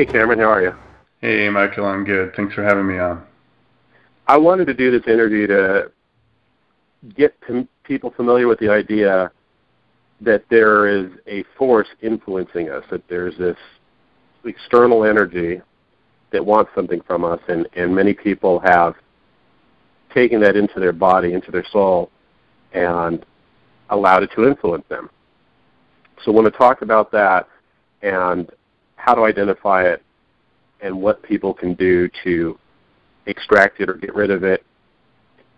Hey, Cameron, how are you? Hey, Michael, I'm good. Thanks for having me on. I wanted to do this interview to get people familiar with the idea that there is a force influencing us, that there's this external energy that wants something from us, and many people have taken that into their body, into their soul, and allowed it to influence them. So I want to talk about that and how to identify it and what people can do to extract it or get rid of it,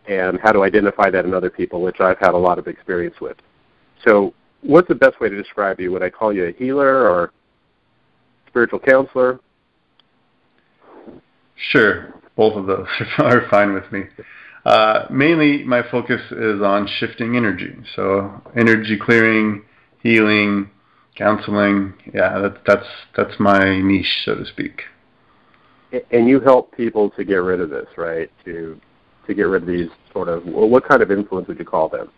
and how to identify that in other people, which I've had a lot of experience with. So what's the best way to describe you? Would I call you a healer or spiritual counselor? Sure, both of those are fine with me. Mainly my focus is on shifting energy. So energy clearing, healing, counseling, yeah, that's my niche, so to speak. And you help people to get rid of this, right? To get rid of these sort of, well, what kind of influence would you call them?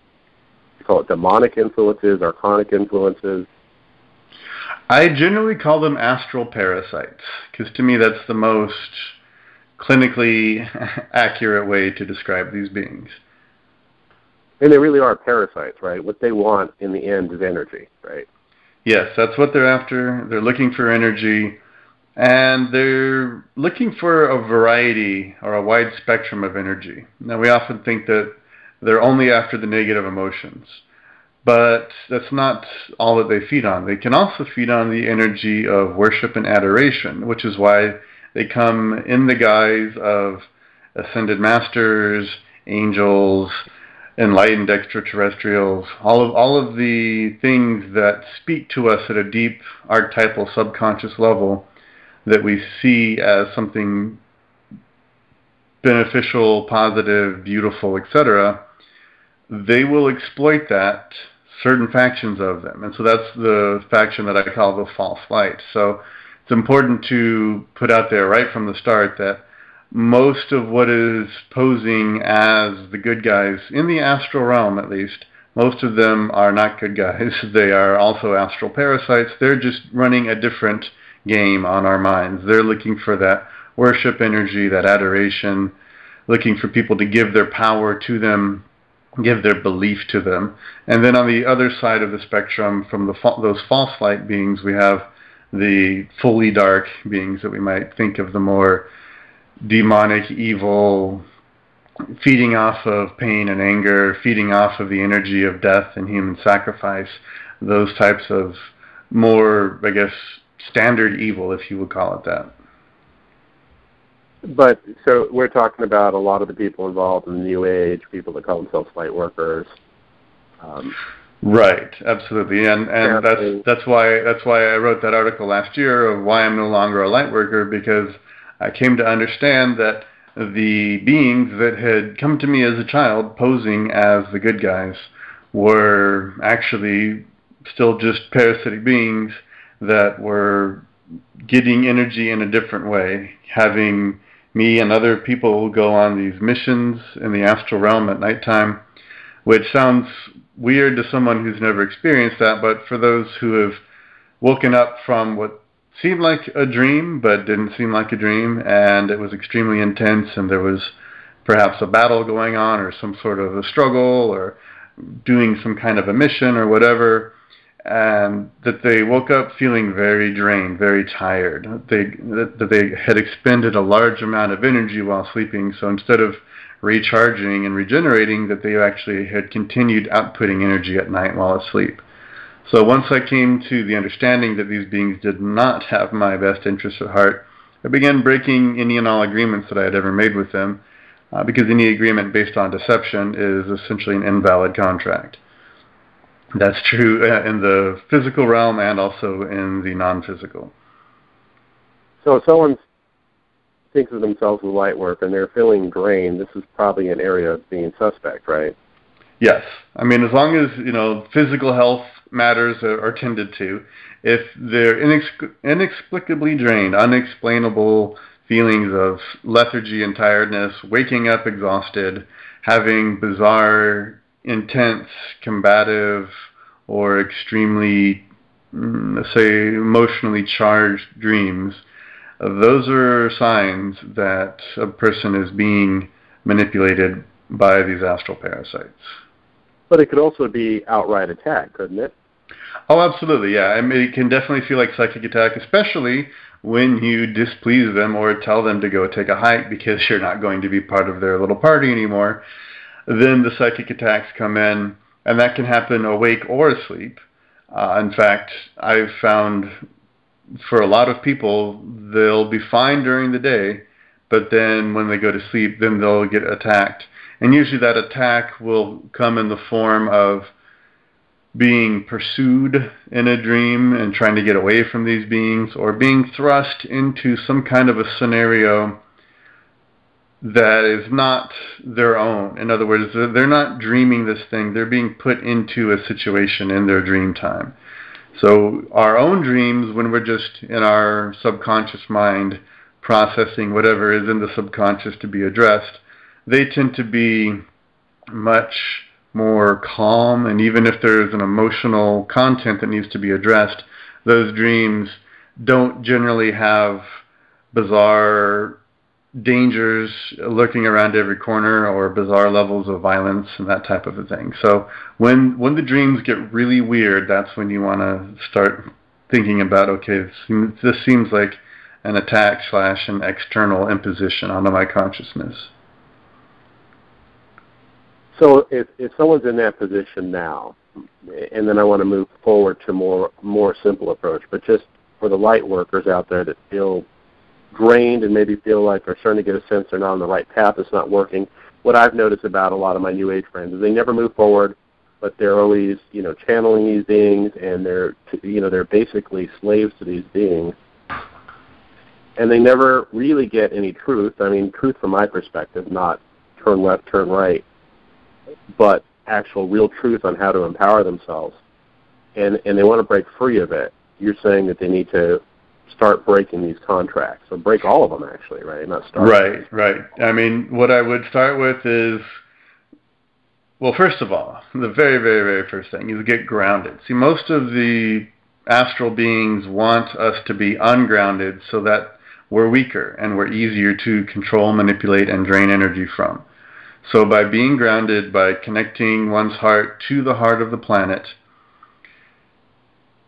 You call it demonic influences, archonic influences? I generally call them astral parasites, because to me that's the most clinically accurate way to describe these beings. And they really are parasites, right? What they want in the end is energy, right? Yes, that's what they're after. They're looking for energy. And they're looking for a variety or a wide spectrum of energy. Now, we often think that they're only after the negative emotions, but that's not all that they feed on. They can also feed on the energy of worship and adoration, which is why they come in the guise of ascended masters, angels, enlightened extraterrestrials, all of the things that speak to us at a deep archetypal subconscious level that we see as something beneficial, positive, beautiful, etc. They will exploit that, certain factions of them. And so that's the faction that I call the false light. So it's important to put out there right from the start that most of what is posing as the good guys, in the astral realm at least, most of them are not good guys. They are also astral parasites. They're just running a different game on our minds. They're looking for that worship energy, that adoration, looking for people to give their power to them, give their belief to them. And then on the other side of the spectrum, from those false light beings, we have the fully dark beings that we might think of, the more demonic, evil, feeding off of pain and anger, feeding off of the energy of death and human sacrifice, those types of more, I guess, standard evil, if you would call it that. But, so we're talking about a lot of the people involved in the New Age, people that call themselves light workers. Right, absolutely, and that's why I wrote that article last year of why I'm no longer a light worker, because I came to understand that the beings that had come to me as a child posing as the good guys were actually still just parasitic beings that were getting energy in a different way, having me and other people go on these missions in the astral realm at nighttime, which sounds weird to someone who's never experienced that, but for those who have woken up from what seemed like a dream but didn't seem like a dream, and it was extremely intense, and there was perhaps a battle going on or some sort of a struggle or doing some kind of a mission or whatever, and that they woke up feeling very drained, very tired. That they had expended a large amount of energy while sleeping, so instead of recharging and regenerating, that they actually had continued outputting energy at night while asleep. So once I came to the understanding that these beings did not have my best interests at heart, I began breaking any and all agreements that I had ever made with them, because any agreement based on deception is essentially an invalid contract. That's true in the physical realm and also in the non-physical. So if someone thinks of themselves as light work and they're feeling drained, this is probably an area of being suspect, right? Yes. I mean, as long as, physical health matters are tended to, if they're inexplicably drained, unexplainable feelings of lethargy and tiredness, waking up exhausted, having bizarre, intense, combative, or extremely, say, emotionally charged dreams, those are signs that a person is being manipulated by these astral parasites. But it could also be outright attack, couldn't it? Oh, absolutely, yeah. I mean, it can definitely feel like psychic attack, especially when you displease them or tell them to go take a hike because you're not going to be part of their little party anymore. Then the psychic attacks come in, and that can happen awake or asleep. In fact, I've found for a lot of people, they'll be fine during the day, but then when they go to sleep, then they'll get attacked. And usually that attack will come in the form of being pursued in a dream and trying to get away from these beings, or being thrust into some kind of a scenario that is not their own. In other words, they're not dreaming this thing, they're being put into a situation in their dream time. So our own dreams, when we're just in our subconscious mind processing whatever is in the subconscious to be addressed, they tend to be much more calm, and even if there's an emotional content that needs to be addressed, those dreams don't generally have bizarre dangers lurking around every corner or bizarre levels of violence and that type of a thing. So when the dreams get really weird, that's when you want to start thinking about, okay, this seems like an attack / an external imposition onto my consciousness. So if someone's in that position now, and then I want to move forward to more simple approach, but just for the light workers out there that feel drained and maybe feel like they're starting to get a sense they're not on the right path, it's not working. What I've noticed about a lot of my New Age friends is they never move forward, but they're always, channeling these beings, and they're basically slaves to these beings. And they never really get any truth. I mean, truth from my perspective, not turn left, turn right, but actual real truth on how to empower themselves. And they want to break free of it. You're saying that they need to start breaking these contracts, or break all of them, actually, right? Not start. Right. I mean, what I would start with is, well, first of all, the very, very, very first thing is get grounded. See, most of the astral beings want us to be ungrounded so that we're weaker and we're easier to control, manipulate, and drain energy from. So by being grounded, by connecting one's heart to the heart of the planet,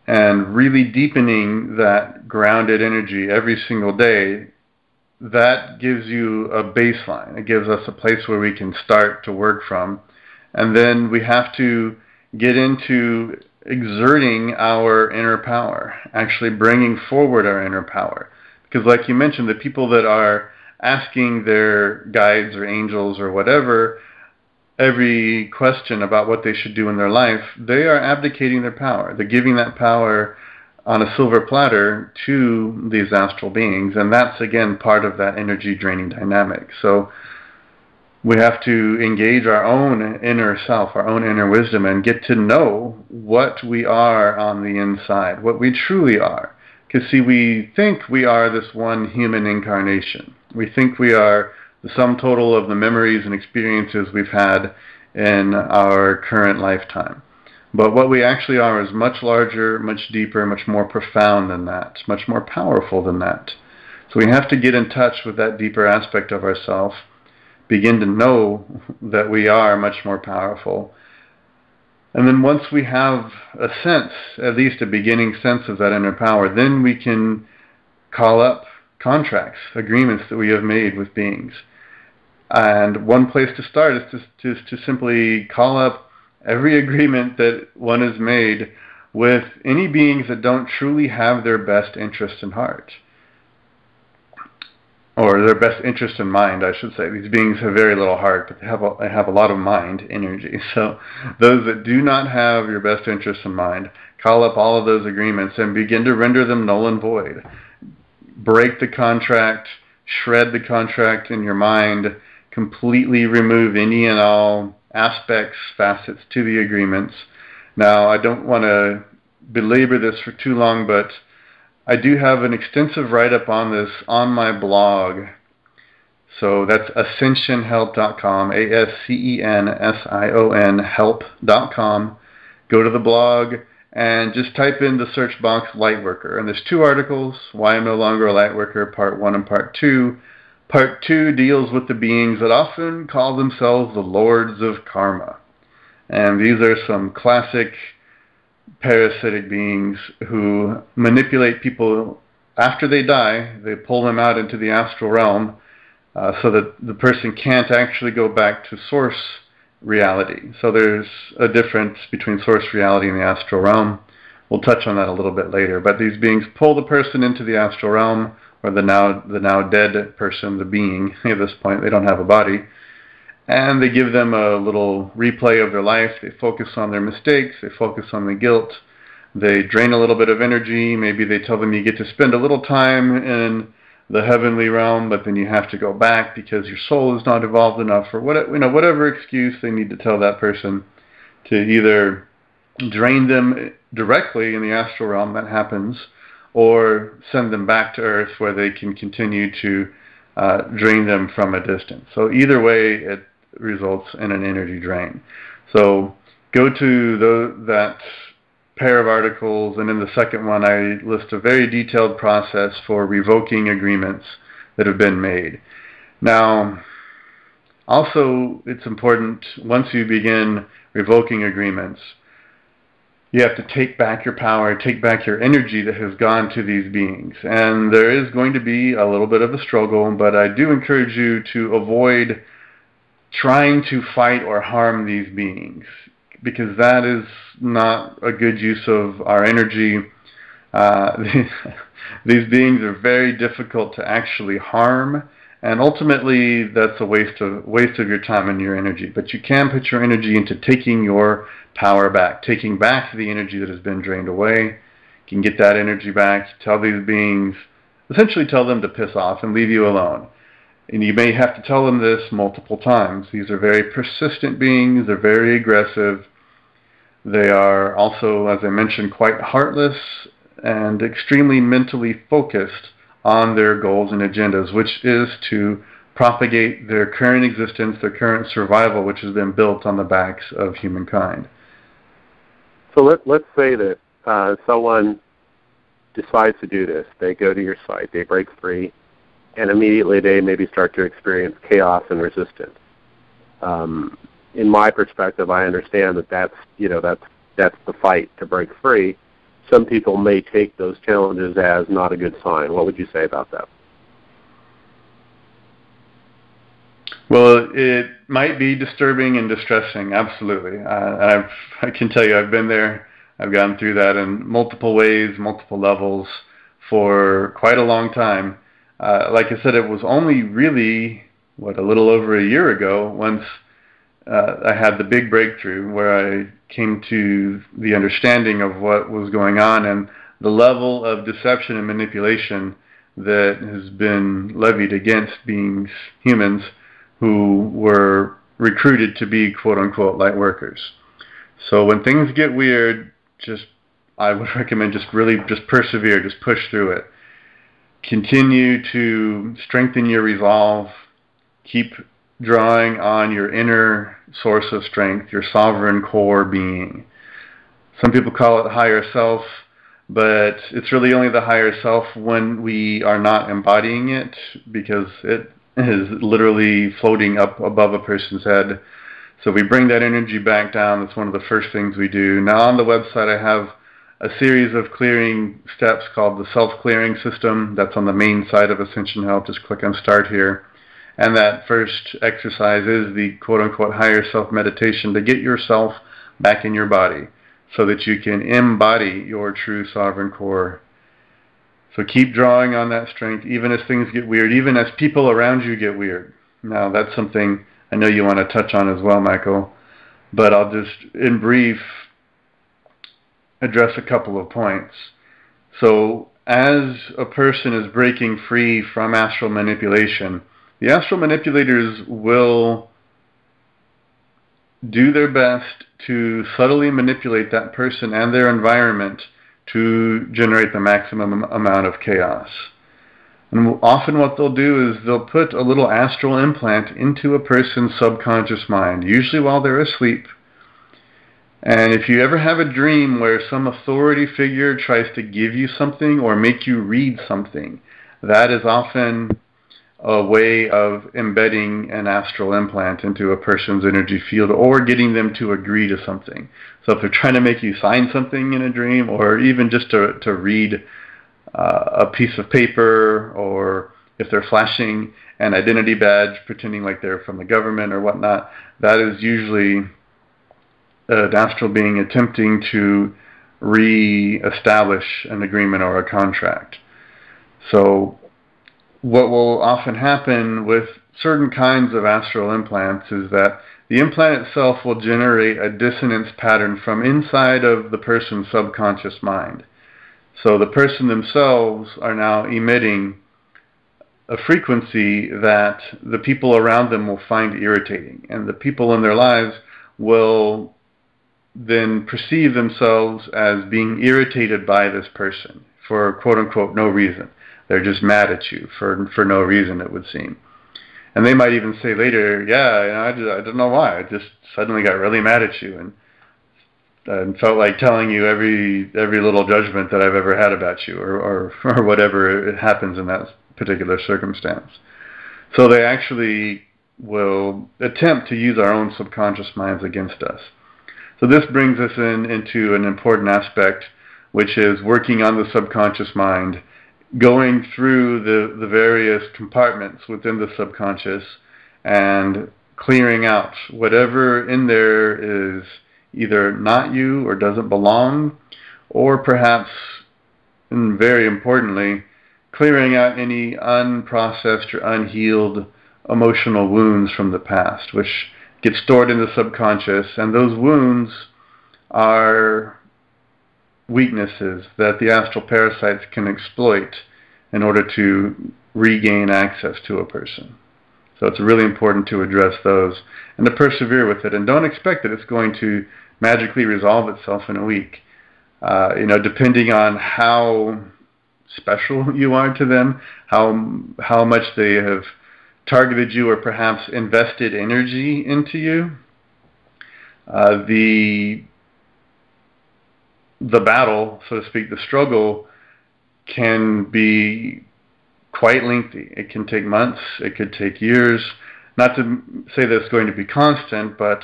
and really deepening that grounded energy every single day, that gives you a baseline. It gives us a place where we can start to work from. And then we have to get into exerting our inner power, actually bringing forward our inner power. Because like you mentioned, the people that are asking their guides or angels or whatever every question about what they should do in their life, they are abdicating their power. They're giving that power on a silver platter to these astral beings, and that's, again, part of that energy draining dynamic. So we have to engage our own inner self, our own inner wisdom, and get to know what we are on the inside, what we truly are. Because, see, we think we are this one human incarnation. We think we are the sum total of the memories and experiences we've had in our current lifetime. But what we actually are is much larger, much deeper, much more profound than that, much more powerful than that. So we have to get in touch with that deeper aspect of ourselves, begin to know that we are much more powerful. And then once we have a sense, at least a beginning sense of that inner power, then we can call up contracts, agreements that we have made with beings. And one place to start is to simply call up every agreement that one has made with any beings that don't truly have their best interest in heart. Or their best interest in mind, I should say. These beings have very little heart, but they have a lot of mind energy. So those that do not have your best interest in mind, call up all of those agreements and begin to render them null and void. Break the contract, shred the contract in your mind, completely remove any and all aspects, facets to the agreements. Now, I don't want to belabor this for too long, but I do have an extensive write-up on this on my blog. So that's ascensionhelp.com, ASCENSION help.com. Go to the blog and just type in the search box light worker. And there's 2 articles, Why I'm No Longer a Light Worker, Part 1 and Part 2. Part 2 deals with the beings that often call themselves the Lords of Karma. And these are some classic parasitic beings who manipulate people after they die. They pull them out into the astral realm so that the person can't actually go back to source reality. So there's a difference between source reality and the astral realm. We'll touch on that a little bit later. But these beings pull the person into the astral realm, or the now dead person, the being. At this point, they don't have a body. And they give them a little replay of their life. They focus on their mistakes. They focus on the guilt. They drain a little bit of energy. Maybe they tell them you get to spend a little time in the heavenly realm, but then you have to go back because your soul is not evolved enough, or whatever excuse they need to tell that person to either drain them directly in the astral realm, that happens, or send them back to Earth where they can continue to drain them from a distance. So either way, it results in an energy drain. So go to that pair of articles, and in the second one I list a very detailed process for revoking agreements that have been made. Now, also it's important, once you begin revoking agreements, you have to take back your power, take back your energy that has gone to these beings. And there is going to be a little bit of a struggle, but I do encourage you to avoid trying to fight or harm these beings, because that is not a good use of our energy. These beings are very difficult to actually harm, and ultimately that's a waste of your time and your energy. But you can put your energy into taking your power back, taking back the energy that has been drained away. You can get that energy back, tell these beings, essentially tell them to piss off and leave you alone. And you may have to tell them this multiple times. These are very persistent beings. They're very aggressive. They are also, as I mentioned, quite heartless and extremely mentally focused on their goals and agendas, which is to propagate their current existence, their current survival, which has been built on the backs of humankind. So let's say that someone decides to do this. They go to your site, they break free, and immediately they maybe start to experience chaos and resistance. In my perspective, I understand that that's the fight to break free. Some people may take those challenges as not a good sign. What would you say about that? Well, it might be disturbing and distressing, absolutely. I can tell you I've been there. I've gone through that in multiple ways, multiple levels for quite a long time. Like I said, it was only really, a little over a year ago, once I had the big breakthrough where I came to the understanding of what was going on and the level of deception and manipulation that has been levied against beings, humans, who were recruited to be quote-unquote light workers. So when things get weird, I would recommend just persevere, just push through it. Continue to strengthen your resolve. Keep drawing on your inner source of strength, your sovereign core being. Some people call it higher self, but it's really only the higher self when we are not embodying it, because it is literally floating up above a person's head. So we bring that energy back down. That's one of the first things we do. Now on the website I have a series of clearing steps called the self-clearing system. That's on the main side of Ascension Health. Just click on Start here. And that first exercise is the quote-unquote higher self meditation to get yourself back in your body so that you can embody your true sovereign core. So keep drawing on that strength even as things get weird, even as people around you get weird. Now that's something I know you want to touch on as well, Michael, but I'll just, in brief, address a couple of points. So as a person is breaking free from astral manipulation, the astral manipulators will do their best to subtly manipulate that person and their environment to generate the maximum amount of chaos. And often what they'll do is they'll put a little astral implant into a person's subconscious mind, usually while they're asleep. And if you ever have a dream where some authority figure tries to give you something or make you read something, that is often a way of embedding an astral implant into a person's energy field or getting them to agree to something. So if they're trying to make you sign something in a dream, or even just to read a piece of paper, or if they're flashing an identity badge pretending like they're from the government or whatnot, that is usually an astral being attempting to re-establish an agreement or a contract. So what will often happen with certain kinds of astral implants is that the implant itself will generate a dissonance pattern from inside of the person's subconscious mind. So the person themselves are now emitting a frequency that the people around them will find irritating, and the people in their lives will then perceive themselves as being irritated by this person for quote-unquote no reason. They're just mad at you for no reason, it would seem. And they might even say later, yeah, I don't know why. I just suddenly got really mad at you and felt like telling you every little judgment that I've ever had about you, or whatever it happens in that particular circumstance. So they actually will attempt to use our own subconscious minds against us. So this brings us into an important aspect, which is working on the subconscious mind, going through the various compartments within the subconscious and clearing out whatever in there is either not you or doesn't belong, or perhaps, and very importantly, clearing out any unprocessed or unhealed emotional wounds from the past, which get stored in the subconscious. And those wounds are weaknesses that the astral parasites can exploit in order to regain access to a person. So it's really important to address those and to persevere with it. And don't expect that it's going to magically resolve itself in a week. Depending on how special you are to them, how much they have targeted you or perhaps invested energy into you, the battle, so to speak, the struggle can be quite lengthy. It can take months, it could take years. Not to say that it's going to be constant, but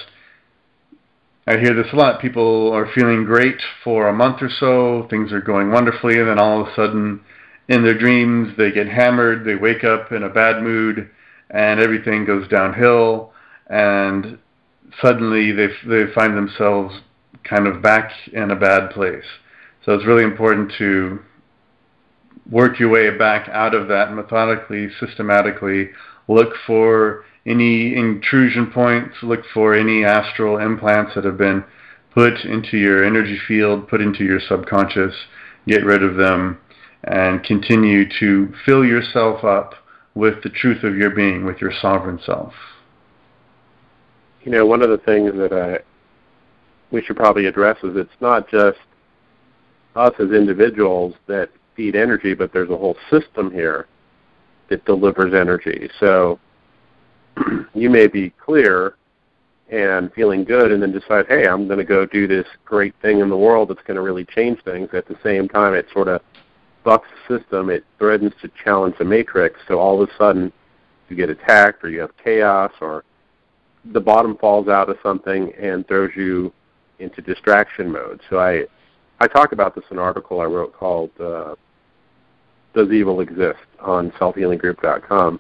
I hear this a lot. People are feeling great for a month or so, things are going wonderfully, and then all of a sudden in their dreams they get hammered, they wake up in a bad mood, and everything goes downhill, and suddenly they find themselves kind of back in a bad place. So it's really important to work your way back out of that methodically, systematically. Look for any intrusion points, look for any astral implants that have been put into your energy field, put into your subconscious, get rid of them, and continue to fill yourself up with the truth of your being, with your sovereign self. One of the things that we should probably address is it's not just us as individuals that feed energy, but there's a whole system here that delivers energy. So you may be clear and feeling good and then decide, hey, I'm going to go do this great thing in the world that's going to really change things. At the same time, it sort of bucks the system. It threatens to challenge the matrix. So all of a sudden you get attacked, or you have chaos, or the bottom falls out of something and throws you into distraction mode. So I talk about this in an article I wrote called Does Evil Exist on selfhealinggroup.com.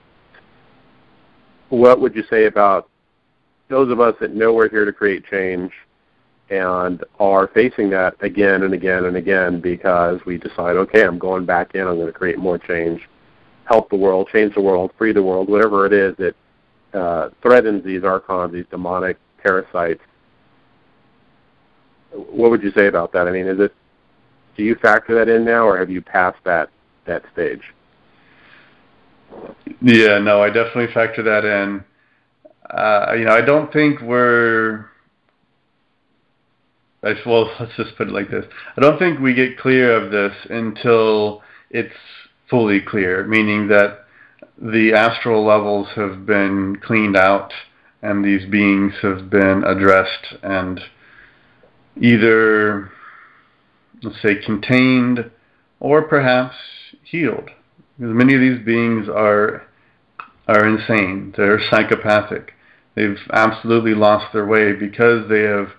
What would you say about those of us that know we're here to create change and are facing that again and again and again because we decide, okay, I'm going back in, I'm going to create more change, help the world, change the world, free the world, whatever it is that threatens these archons, these demonic parasites. What would you say about that? I mean, do you factor that in now, or have you passed that stage? Yeah, no, I definitely factor that in. I don't think let's just put it like this. I don't think we get clear of this until it's fully clear, meaning that the astral levels have been cleaned out and these beings have been addressed and either, let's say, contained or perhaps healed. Because many of these beings are insane. They're psychopathic. They've absolutely lost their way because they have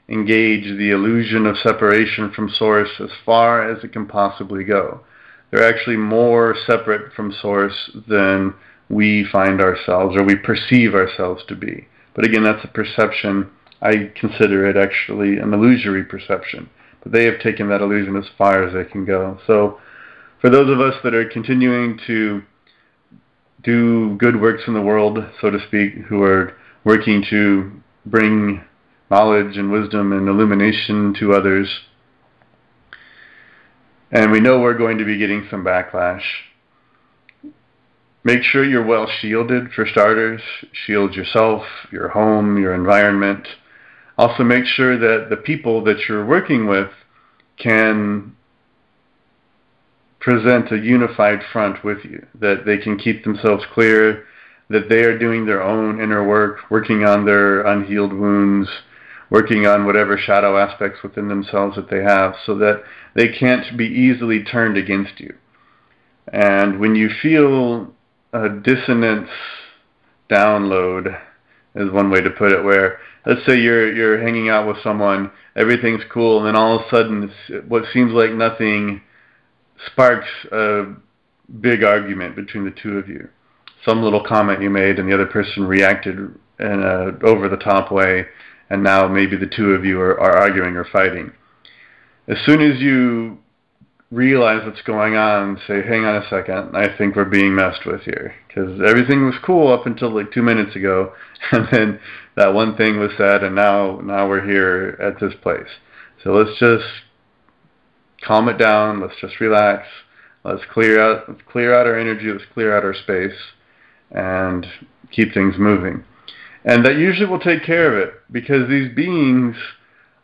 engaged the illusion of separation from Source as far as it can possibly go. They're actually more separate from Source than we find ourselves or we perceive ourselves to be. But again, that's a perception. I consider it actually an illusory perception. But they have taken that illusion as far as they can go. So for those of us that are continuing to do good works in the world, so to speak, who are working to bring knowledge and wisdom and illumination to others, and we know we're going to be getting some backlash, make sure you're well shielded, for starters. Shield yourself, your home, your environment. Also make sure that the people that you're working with can present a unified front with you, that they can keep themselves clear, that they are doing their own inner work, working on their unhealed wounds, working on whatever shadow aspects within themselves that they have, so that they can't be easily turned against you. And when you feel a dissonance download, is one way to put it, where let's say you're hanging out with someone, everything's cool, and then all of a sudden what seems like nothing sparks a big argument between the two of you. Some little comment you made and the other person reacted in an over-the-top way, and now maybe the two of you are arguing or fighting. As soon as you realize what's going on, say, hang on a second, I think we're being messed with here. Because everything was cool up until like 2 minutes ago, and then that one thing was said, and now we're here at this place. So let's just calm it down, let's just relax, let's clear out our energy, let's clear out our space, and keep things moving. And that usually will take care of it, because these beings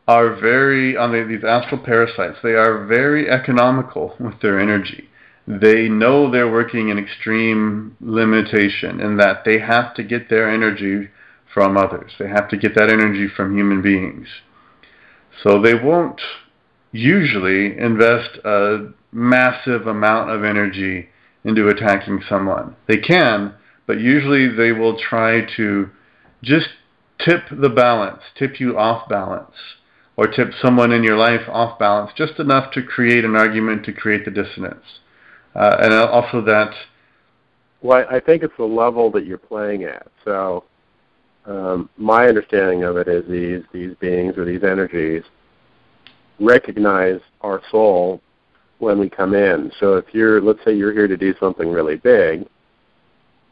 are these astral parasites, they are very economical with their energy. They know they're working in extreme limitation, in that they have to get their energy from others. They have to get that energy from human beings. So they won't usually invest a massive amount of energy into attacking someone. They can, but usually they will try to just tip the balance, tip you off balance, or tip someone in your life off balance, just enough to create an argument, to create the dissonance. And also that... Well, I think it's the level that you're playing at. So my understanding of it is these beings or these energies recognize our soul when we come in. So if let's say you're here to do something really big,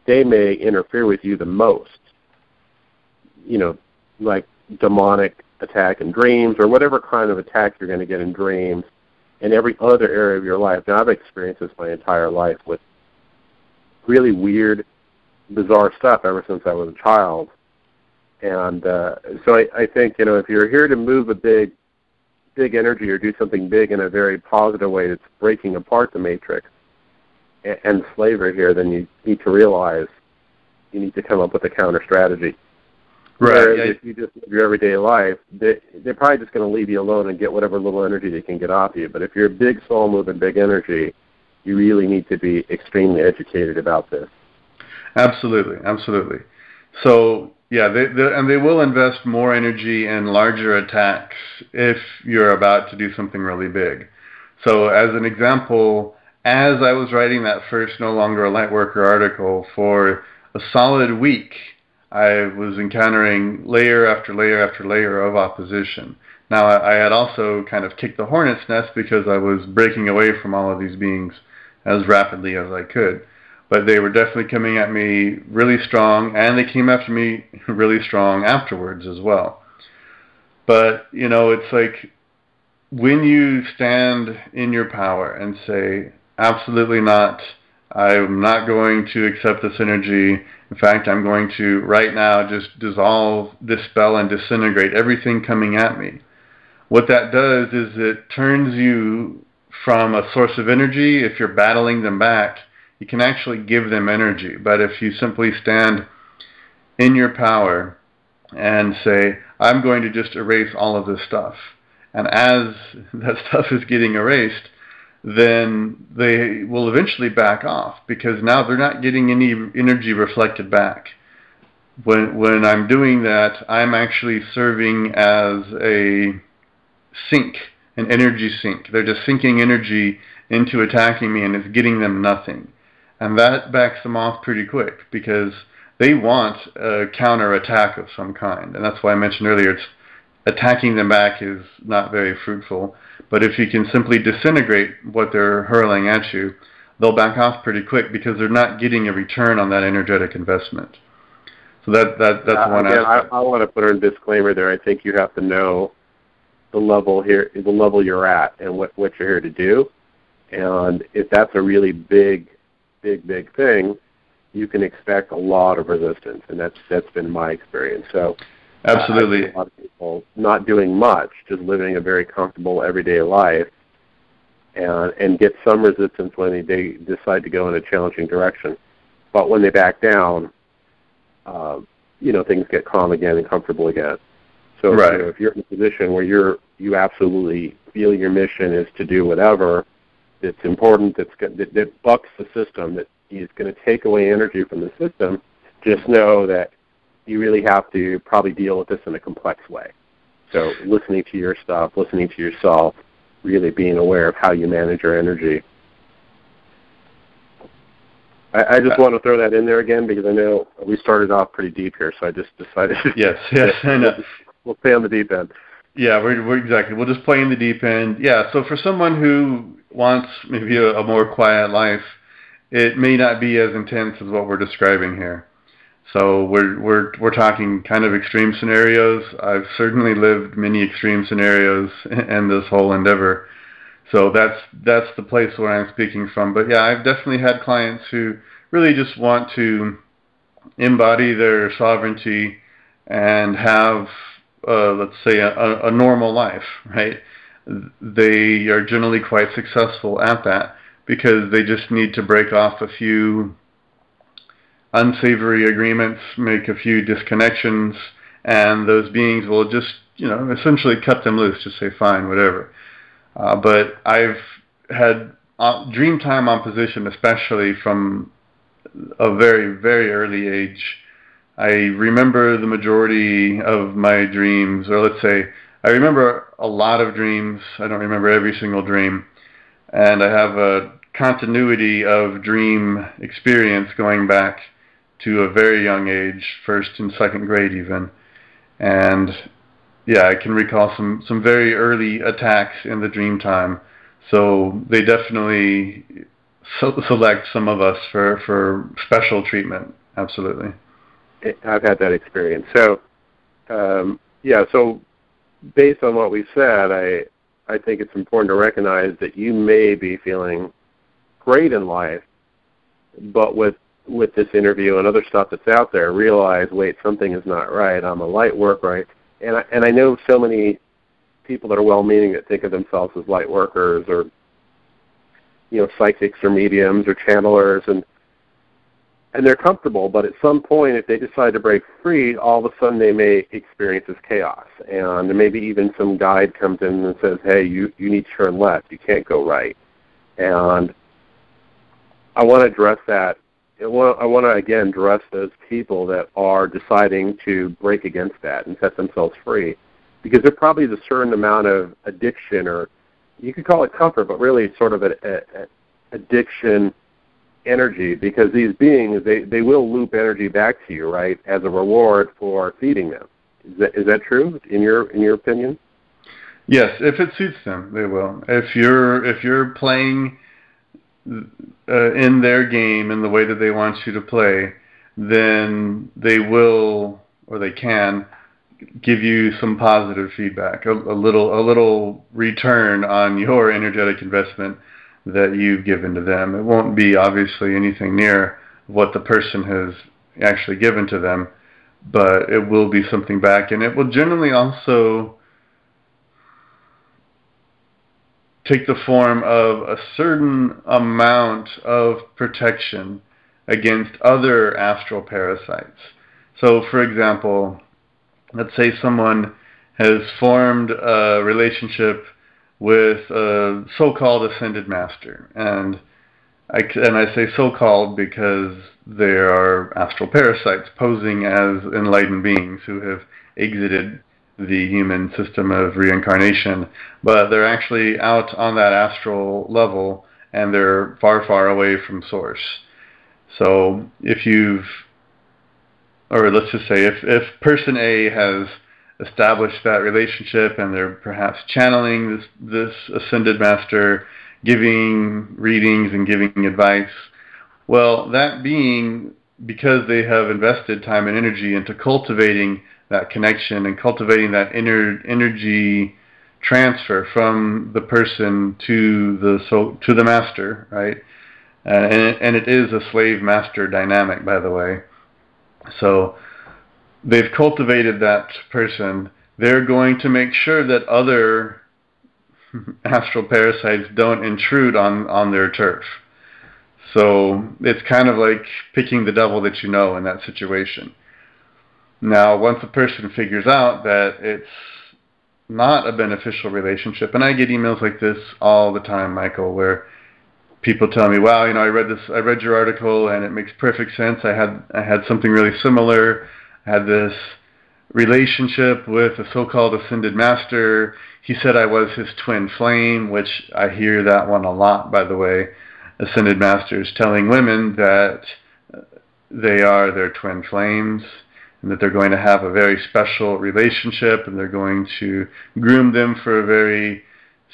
they may interfere with you the most. Like demonic attack in dreams, or whatever kind of attack you're going to get in dreams, in every other area of your life. Now, I've experienced this my entire life with really weird, bizarre stuff ever since I was a child. And so I think, if you're here to move a big energy or do something big in a very positive way that's breaking apart the matrix and slavery here, then you need to realize you need to come up with a counter strategy. Right. Whereas if you just live your everyday life, they're probably just going to leave you alone and get whatever little energy they can get off you. But if you're a big soul moving big energy, you really need to be extremely educated about this. Absolutely, absolutely. So, yeah, they will invest more energy in larger attacks if you're about to do something really big. So, as an example, as I was writing that first No Longer a Lightworker article, for a solid week, I was encountering layer after layer after layer of opposition. Now, I had also kind of kicked the hornet's nest because I was breaking away from all of these beings as rapidly as I could. But they were definitely coming at me really strong, and they came after me really strong afterwards as well. But, it's like when you stand in your power and say, absolutely not, I'm not going to accept this energy. In fact, I'm going to, right now, just dissolve, dispel, and disintegrate everything coming at me. What that does is it turns you from a source of energy. If you're battling them back, you can actually give them energy. But if you simply stand in your power and say, I'm going to just erase all of this stuff. And as that stuff is getting erased, then they will eventually back off, because now they're not getting any energy reflected back. When I'm doing that, I'm actually serving as a sink, an energy sink. They're just sinking energy into attacking me, and it's getting them nothing. And that backs them off pretty quick, because they want a counterattack of some kind. And that's why I mentioned earlier, attacking them back is not very fruitful. But if you can simply disintegrate what they're hurling at you, they'll back off pretty quick, because they're not getting a return on that energetic investment. So that's one aspect. I want to put a disclaimer there. I think you have to know the level you're at, and what you're here to do. And if that's a really big thing, you can expect a lot of resistance, and that's been my experience. So absolutely, a lot of people not doing much, just living a very comfortable everyday life, and get some resistance when they decide to go in a challenging direction. But when they back down, things get calm again and comfortable again. So right. If you're in a position where you absolutely feel your mission is to do whatever that's important, that bucks the system, that is going to take away energy from the system, just know that you really have to probably deal with this in a complex way. So listening to your stuff, listening to yourself, really being aware of how you manage your energy. I just want to throw that in there again, because I know we started off pretty deep here, so I just decided. Yes, I know. We'll stay on the deep end. Yeah, we're exactly. We'll just play in the deep end. Yeah, so for someone who wants maybe a more quiet life, it may not be as intense as what we're describing here. So we're talking kind of extreme scenarios. I've certainly lived many extreme scenarios in this whole endeavor. So that's the place where I'm speaking from. But yeah, I've definitely had clients who really just want to embody their sovereignty and have, let's say, a normal life, right? They are generally quite successful at that, because they just need to break off a few unsavory agreements, make a few disconnections, and those beings will just, essentially cut them loose, just say, fine, whatever. But I've had dream time opposition, especially from a very, very early age. I remember the majority of my dreams, or let's say, I remember a lot of dreams. I don't remember every single dream. And I have a continuity of dream experience going back to a very young age, first and second grade even. And yeah, I can recall some very early attacks in the dream time. So they definitely select some of us for special treatment. Absolutely. I've had that experience. So, so based on what we said, I think it's important to recognize that you may be feeling great in life, but with this interview and other stuff that's out there, realize, wait, something is not right. I'm a light worker, right? And I know so many people that are well-meaning that think of themselves as light workers, or psychics or mediums or channelers, and they're comfortable. But at some point, if they decide to break free, all of a sudden they may experience this chaos, and maybe even some guide comes in and says, "Hey, you need to turn left. You can't go right." And I want to address that. I want to, again, address those people that are deciding to break against that and set themselves free, because there probably is a certain amount of addiction, or you could call it comfort, but really sort of an addiction energy, because these beings, they will loop energy back to you, right, as a reward for feeding them. Is that true in your opinion? Yes, if it suits them, they will. If you're playing in their game in the way that they want you to play, then they will, or they can, give you some positive feedback, a little return on your energetic investment that you've given to them. It won't be obviously anything near what the person has actually given to them, but it will be something back, and it will generally also take the form of a certain amount of protection against other astral parasites. So, for example, let's say someone has formed a relationship with a so-called ascended master, and I say so-called because there are astral parasites posing as enlightened beings who have exited the human system of reincarnation, but they're actually out on that astral level, and they're far, far away from source. So if let's just say if person A has established that relationship and they're perhaps channeling this ascended master, giving readings and giving advice, well, that being, because they have invested time and energy into cultivating that connection and cultivating that energy transfer from the person to the master, right? And it is a slave-master dynamic, by the way. So they've cultivated that person. They're going to make sure that other astral parasites don't intrude on their turf. So it's kind of like picking the devil that you know in that situation. Now, once a person figures out that it's not a beneficial relationship, and I get emails like this all the time, Michael, where people tell me, "Wow, I read your article, and it makes perfect sense. I had something really similar. I had this relationship with a so-called ascended master. He said I was his twin flame," which I hear that one a lot, by the way. Ascended masters telling women that they are their twin flames, and that they're going to have a very special relationship, and they're going to groom them for a very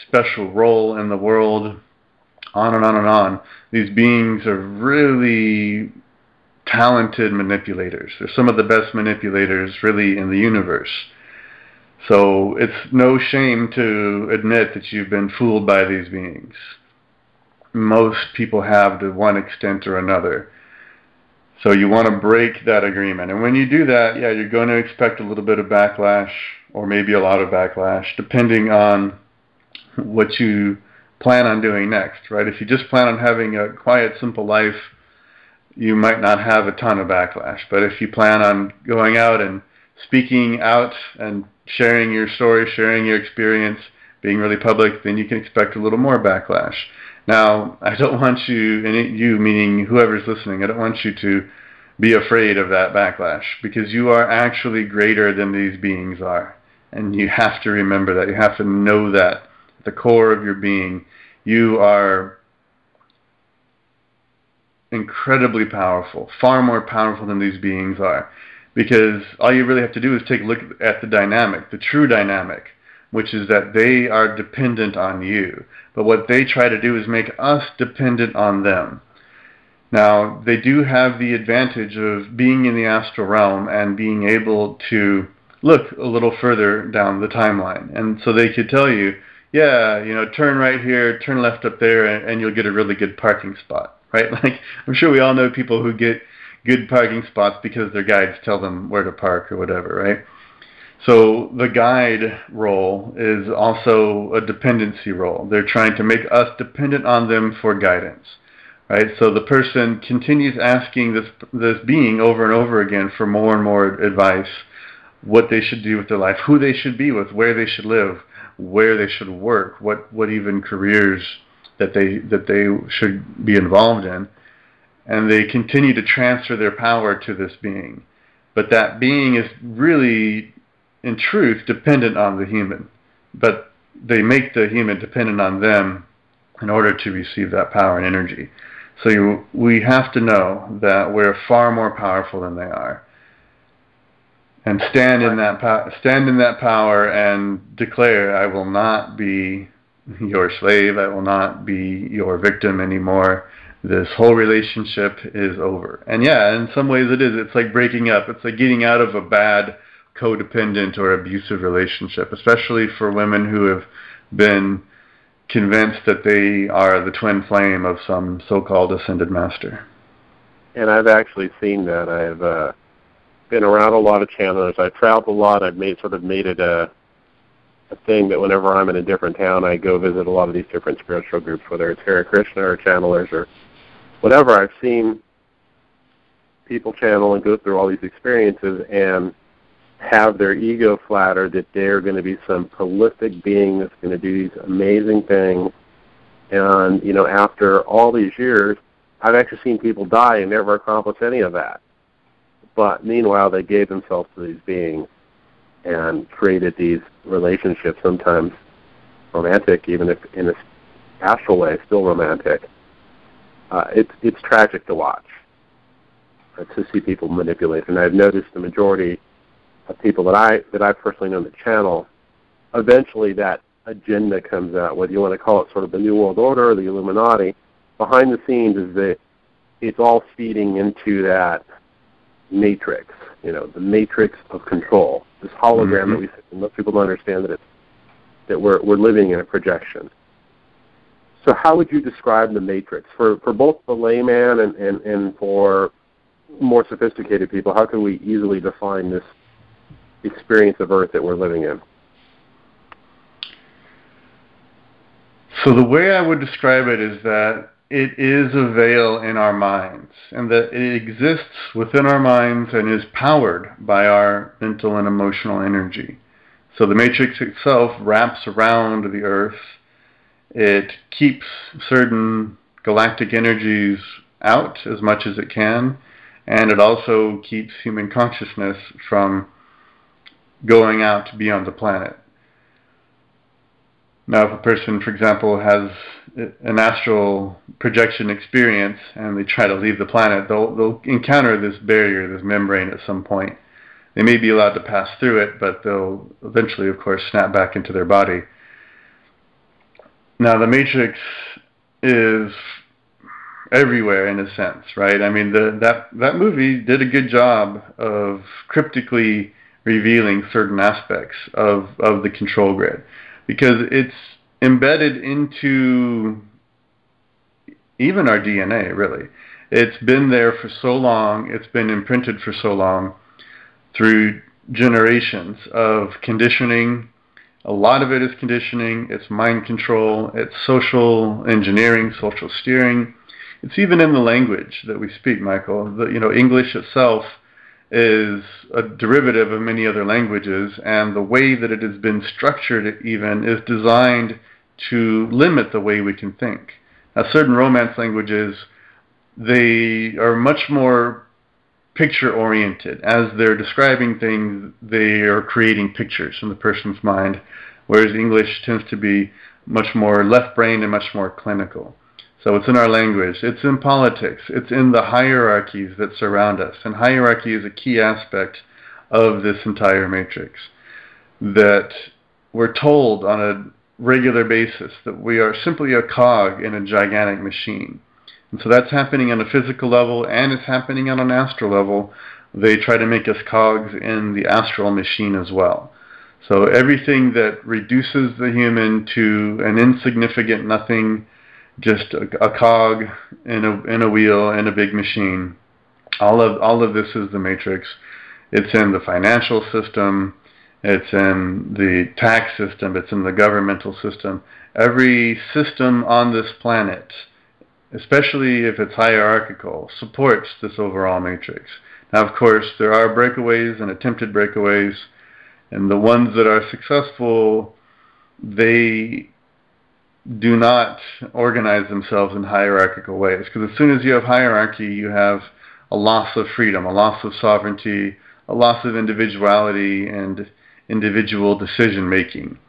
special role in the world, on and on and on. These beings are really talented manipulators. They're some of the best manipulators really in the universe. So it's no shame to admit that you've been fooled by these beings. Most people have to one extent or another. So you want to break that agreement. And when you do that, yeah, you're going to expect a little bit of backlash, or maybe a lot of backlash, depending on what you plan on doing next, right? If you just plan on having a quiet, simple life, you might not have a ton of backlash. But if you plan on going out and speaking out and sharing your story, sharing your experience, being really public, then you can expect a little more backlash. Now, I don't want you, and you meaning whoever's listening, I don't want you to be afraid of that backlash, because you are actually greater than these beings are. And you have to remember that. You have to know that at the core of your being, you are incredibly powerful, far more powerful than these beings are. Because all you really have to do is take a look at the dynamic, the true dynamic, which is that they are dependent on you. But what they try to do is make us dependent on them. Now, they do have the advantage of being in the astral realm and being able to look a little further down the timeline. And so they could tell you, yeah, turn right here, turn left up there, and you'll get a really good parking spot, right? Like, I'm sure we all know people who get good parking spots because their guides tell them where to park or whatever, right? So the guide role is also a dependency role. They're trying to make us dependent on them for guidance, right? So the person continues asking this being over and over again for more and more advice, what they should do with their life, who they should be with, where they should live, where they should work, what even careers that they should be involved in. And they continue to transfer their power to this being. But that being is really, in truth, dependent on the human. But they make the human dependent on them in order to receive that power and energy. So we have to know that we're far more powerful than they are. And stand in that power and declare, I will not be your slave. I will not be your victim anymore. This whole relationship is over. And yeah, in some ways it is. It's like breaking up. It's like getting out of a bad codependent or abusive relationship, especially for women who have been convinced that they are the twin flame of some so-called ascended master. And I've actually seen that. I've been around a lot of channelers. I've traveled a lot. I've made it a thing that whenever I'm in a different town, I go visit a lot of these different spiritual groups, whether it's Hare Krishna or channelers or whatever. I've seen people channel and go through all these experiences, and have their ego flattered that they're going to be some prolific being that's going to do these amazing things. And, you know, after all these years, I've actually seen people die and never accomplish any of that. But meanwhile, they gave themselves to these beings and created these relationships, sometimes romantic, even if in an astral way, still romantic. It's tragic to watch, to see people manipulate. And I've noticed the majority of people that I personally know on the channel, eventually that agenda comes out, whether you want to call it sort of the New World Order or the Illuminati. Behind the scenes is that it's all feeding into that matrix, you know, the matrix of control, this hologram that we see. And most people don't understand that we're living in a projection. So how would you describe the matrix for both the layman and for more sophisticated people? How can we easily define this experience of Earth that we're living in? So the way I would describe it is that it is a veil in our minds, and that it exists within our minds and is powered by our mental and emotional energy. So the matrix itself wraps around the Earth. It keeps certain galactic energies out as much as it can, and it also keeps human consciousness from going out beyond the planet. Now, if a person, for example, has an astral projection experience and they try to leave the planet, they'll encounter this barrier, this membrane at some point. They may be allowed to pass through it, but they'll eventually, of course, snap back into their body. Now, the matrix is everywhere in a sense, right? I mean, that movie did a good job of cryptically revealing certain aspects of the control grid, because it's embedded into even our DNA, really. It's been there for so long, it's been imprinted for so long through generations of conditioning. A lot of it is conditioning, it's mind control, it's social engineering, social steering. It's even in the language that we speak, Michael. English itself is a derivative of many other languages, and the way that it has been structured even is designed to limit the way we can think. Now, certain Romance languages, they are much more picture-oriented. As they're describing things, they are creating pictures in the person's mind, whereas English tends to be much more left-brained and much more clinical. So it's in our language, it's in politics, it's in the hierarchies that surround us. And hierarchy is a key aspect of this entire matrix. That we're told on a regular basis that we are simply a cog in a gigantic machine. And so that's happening on a physical level, and it's happening on an astral level. They try to make us cogs in the astral machine as well. So everything that reduces the human to an insignificant nothing, just a cog in a wheel in a big machine. All of this is the matrix. It's in the financial system. It's in the tax system. It's in the governmental system. Every system on this planet, especially if it's hierarchical, supports this overall matrix. Now, of course, there are breakaways and attempted breakaways, and the ones that are successful, they do not organize themselves in hierarchical ways. Because as soon as you have hierarchy, you have a loss of freedom, a loss of sovereignty, a loss of individuality and individual decision-making.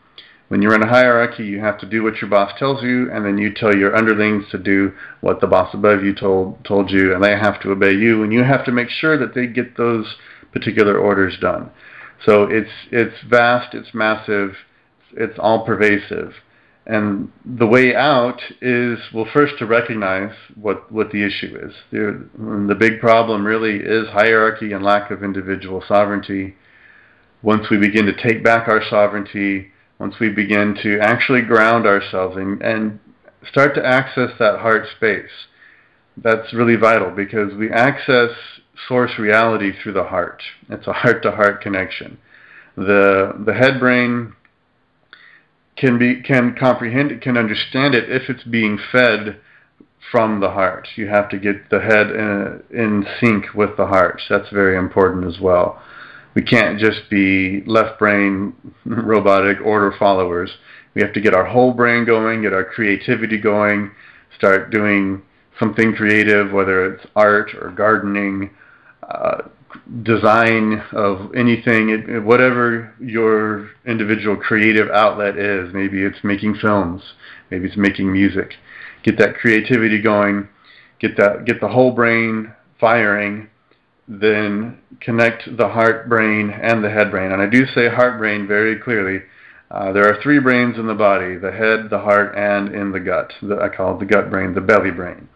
When you're in a hierarchy, you have to do what your boss tells you, and then you tell your underlings to do what the boss above you told you, and they have to obey you, and you have to make sure that they get those particular orders done. So it's vast, it's massive, it's all-pervasive. And the way out is, well, first to recognize what the issue is. The big problem really is hierarchy and lack of individual sovereignty. Once we begin to take back our sovereignty, once we begin to actually ground ourselves and start to access that heart space, that's really vital, because we access source reality through the heart. It's a heart-to-heart connection. The head brain can comprehend it, can understand it if it's being fed from the heart. You have to get the head in sync with the heart. That's very important as well. We can't just be left brain robotic order followers. We have to get our whole brain going, get our creativity going, start doing something creative, whether it's art or gardening, design of anything, whatever your individual creative outlet is. Maybe it's making films, maybe it's making music. Get that creativity going, get the whole brain firing, then connect the heart brain and the head brain. And I do say heart brain very clearly. There are 3 brains in the body: the head, the heart, and in the gut. I call it the gut brain, the belly brain.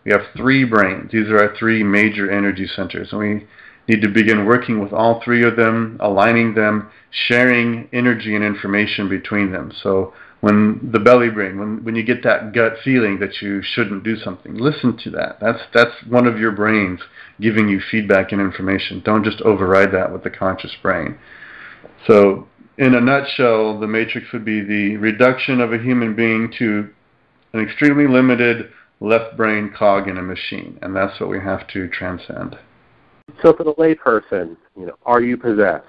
We have 3 brains. These are our 3 major energy centers. And we need to begin working with all 3 of them, aligning them, sharing energy and information between them. So when the belly brain, when you get that gut feeling that you shouldn't do something, listen to that. That's one of your brains giving you feedback and information. Don't just override that with the conscious brain. So in a nutshell, the matrix would be the reduction of a human being to an extremely limited left brain cog in a machine, and that's what we have to transcend. So for the layperson, are you possessed?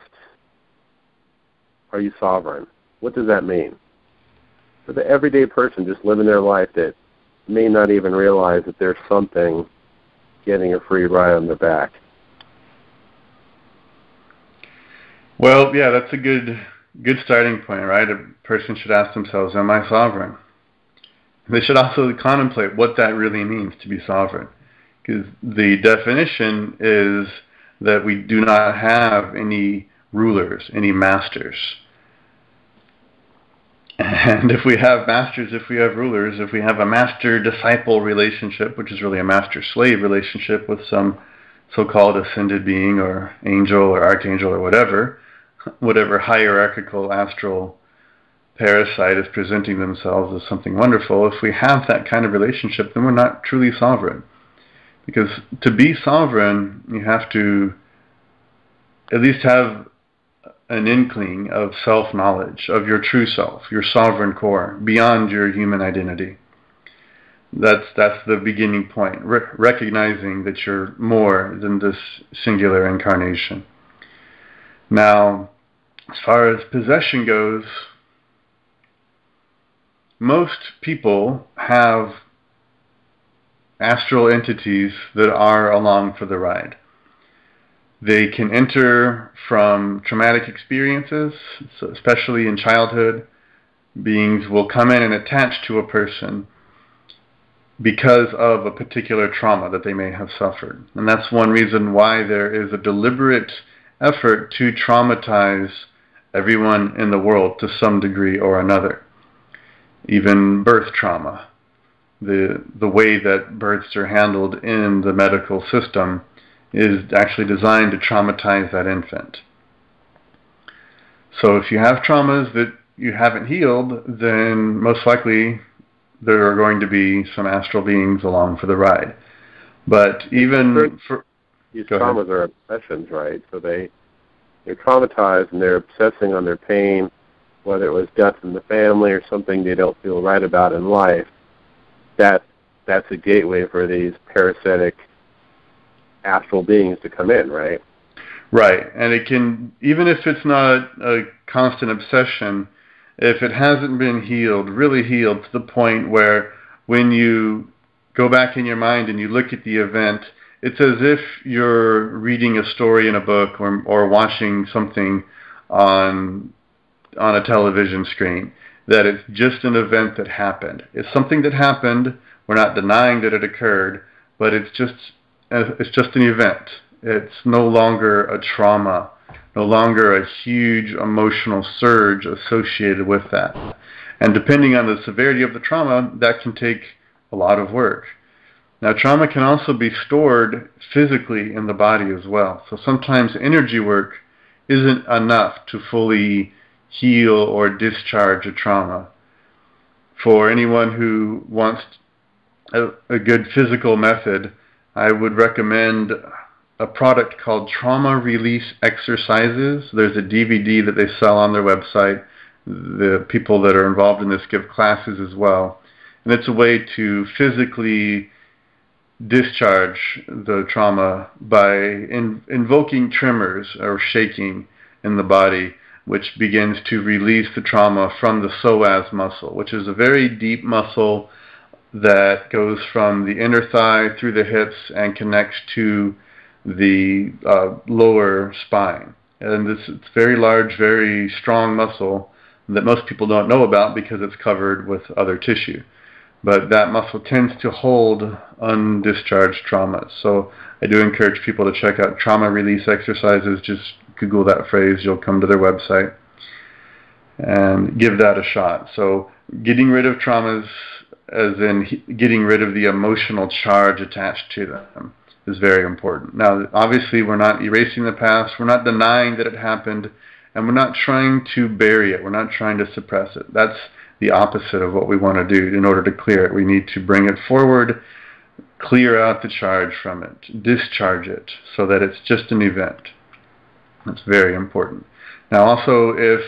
Are you sovereign? What does that mean? For the everyday person just living their life that may not even realize that there's something getting a free ride on their back. Well, yeah, that's a good starting point, right? A person should ask themselves, am I sovereign? They should also contemplate what that really means to be sovereign. Because the definition is that we do not have any rulers, any masters. And if we have masters, if we have rulers, if we have a master-disciple relationship, which is really a master-slave relationship with some so-called ascended being or angel or archangel or whatever hierarchical astral parasite is presenting themselves as something wonderful, if we have that kind of relationship, then we're not truly sovereign. Because to be sovereign, you have to at least have an inkling of self-knowledge, of your true self, your sovereign core, beyond your human identity. That's the beginning point, recognizing that you're more than this singular incarnation. Now, as far as possession goes, most people have astral entities that are along for the ride. They can enter from traumatic experiences, so especially in childhood. Beings will come in and attach to a person because of a particular trauma that they may have suffered. And that's one reason why there is a deliberate effort to traumatize everyone in the world to some degree or another. Even birth trauma. The way that births are handled in the medical system is actually designed to traumatize that infant. So if you have traumas that you haven't healed, then most likely there are going to be some astral beings along for the ride. But even for... These traumas are obsessions, right? So they're traumatized and they're obsessing on their pain, whether it was death in the family or something they don't feel right about in life. That's a gateway for these parasitic astral beings to come in, right? Right. And it can, even if it's not a constant obsession, if it hasn't been healed, really healed to the point where when you go back in your mind and you look at the event, it's as if you're reading a story in a book or watching something on a television screen, that it's just an event that happened. It's something that happened. We're not denying that it occurred, but it's just an event. It's no longer a trauma, no longer a huge emotional surge associated with that. And depending on the severity of the trauma, that can take a lot of work. Now, trauma can also be stored physically in the body as well. So sometimes energy work isn't enough to fully heal or discharge a trauma. For anyone who wants a good physical method, I would recommend a product called Trauma Release Exercises. There's a DVD that they sell on their website. The people that are involved in this give classes as well. And it's a way to physically discharge the trauma by invoking tremors or shaking in the body, which begins to release the trauma from the psoas muscle, which is a very deep muscle that goes from the inner thigh through the hips and connects to the lower spine. And it's very large, very strong muscle that most people don't know about because it's covered with other tissue. But that muscle tends to hold undischarged traumas. So I do encourage people to check out trauma release exercises. Just Google that phrase, you'll come to their website, and give that a shot. So getting rid of traumas, as in getting rid of the emotional charge attached to them, is very important. Now, obviously, we're not erasing the past, we're not denying that it happened, and we're not trying to bury it, we're not trying to suppress it. That's the opposite of what we want to do. In order to clear it, we need to bring it forward, clear out the charge from it, discharge it, so that it's just an event. That's very important. Now, also, if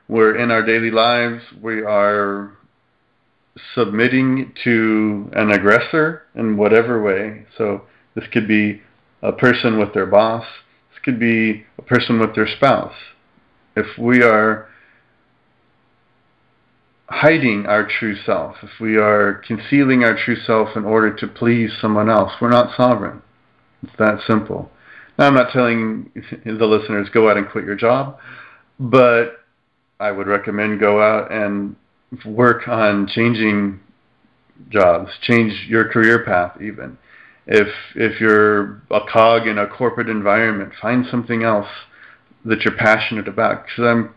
we're in our daily lives, we are submitting to an aggressor in whatever way. So this could be a person with their boss. This could be a person with their spouse. If we are hiding our true self, if we are concealing our true self in order to please someone else, we're not sovereign. It's that simple. Now, I'm not telling the listeners go out and quit your job, but I would recommend go out and work on changing jobs, change your career path even. If you're a cog in a corporate environment, find something else that you're passionate about. Because I'm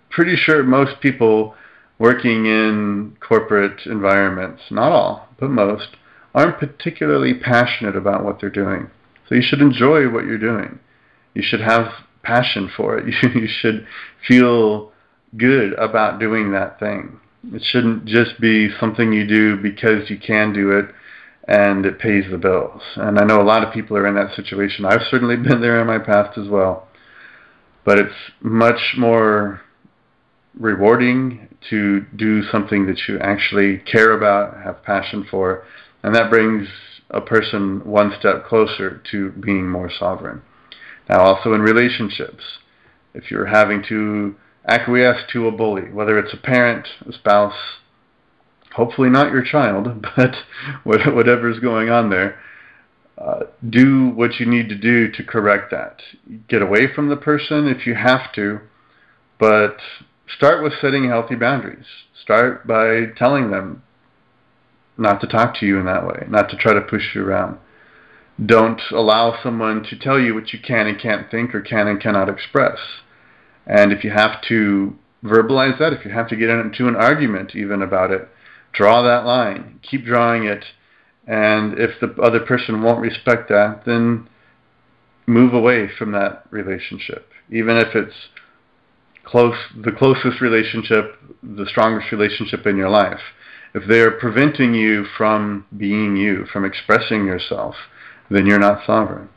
pretty sure most people working in corporate environments, not all, but most, aren't particularly passionate about what they're doing. So you should enjoy what you're doing. You should have passion for it. You should feel good about doing that thing. It shouldn't just be something you do because you can do it and it pays the bills. And I know a lot of people are in that situation. I've certainly been there in my past as well. But it's much more rewarding to do something that you actually care about, have passion for, and that brings a person one step closer to being more sovereign. Now, also in relationships, if you're having to acquiesce to a bully, whether it's a parent, a spouse, hopefully not your child, but whatever's going on there, do what you need to do to correct that. Get away from the person if you have to, but start with setting healthy boundaries. Start by telling them not to talk to you in that way, not to try to push you around. Don't allow someone to tell you what you can and can't think or can and cannot express. And if you have to verbalize that, if you have to get into an argument even about it, draw that line. Keep drawing it. And if the other person won't respect that, then move away from that relationship. Even if it's the closest relationship, the strongest relationship in your life. If they're preventing you from being you, from expressing yourself, then you're not sovereign.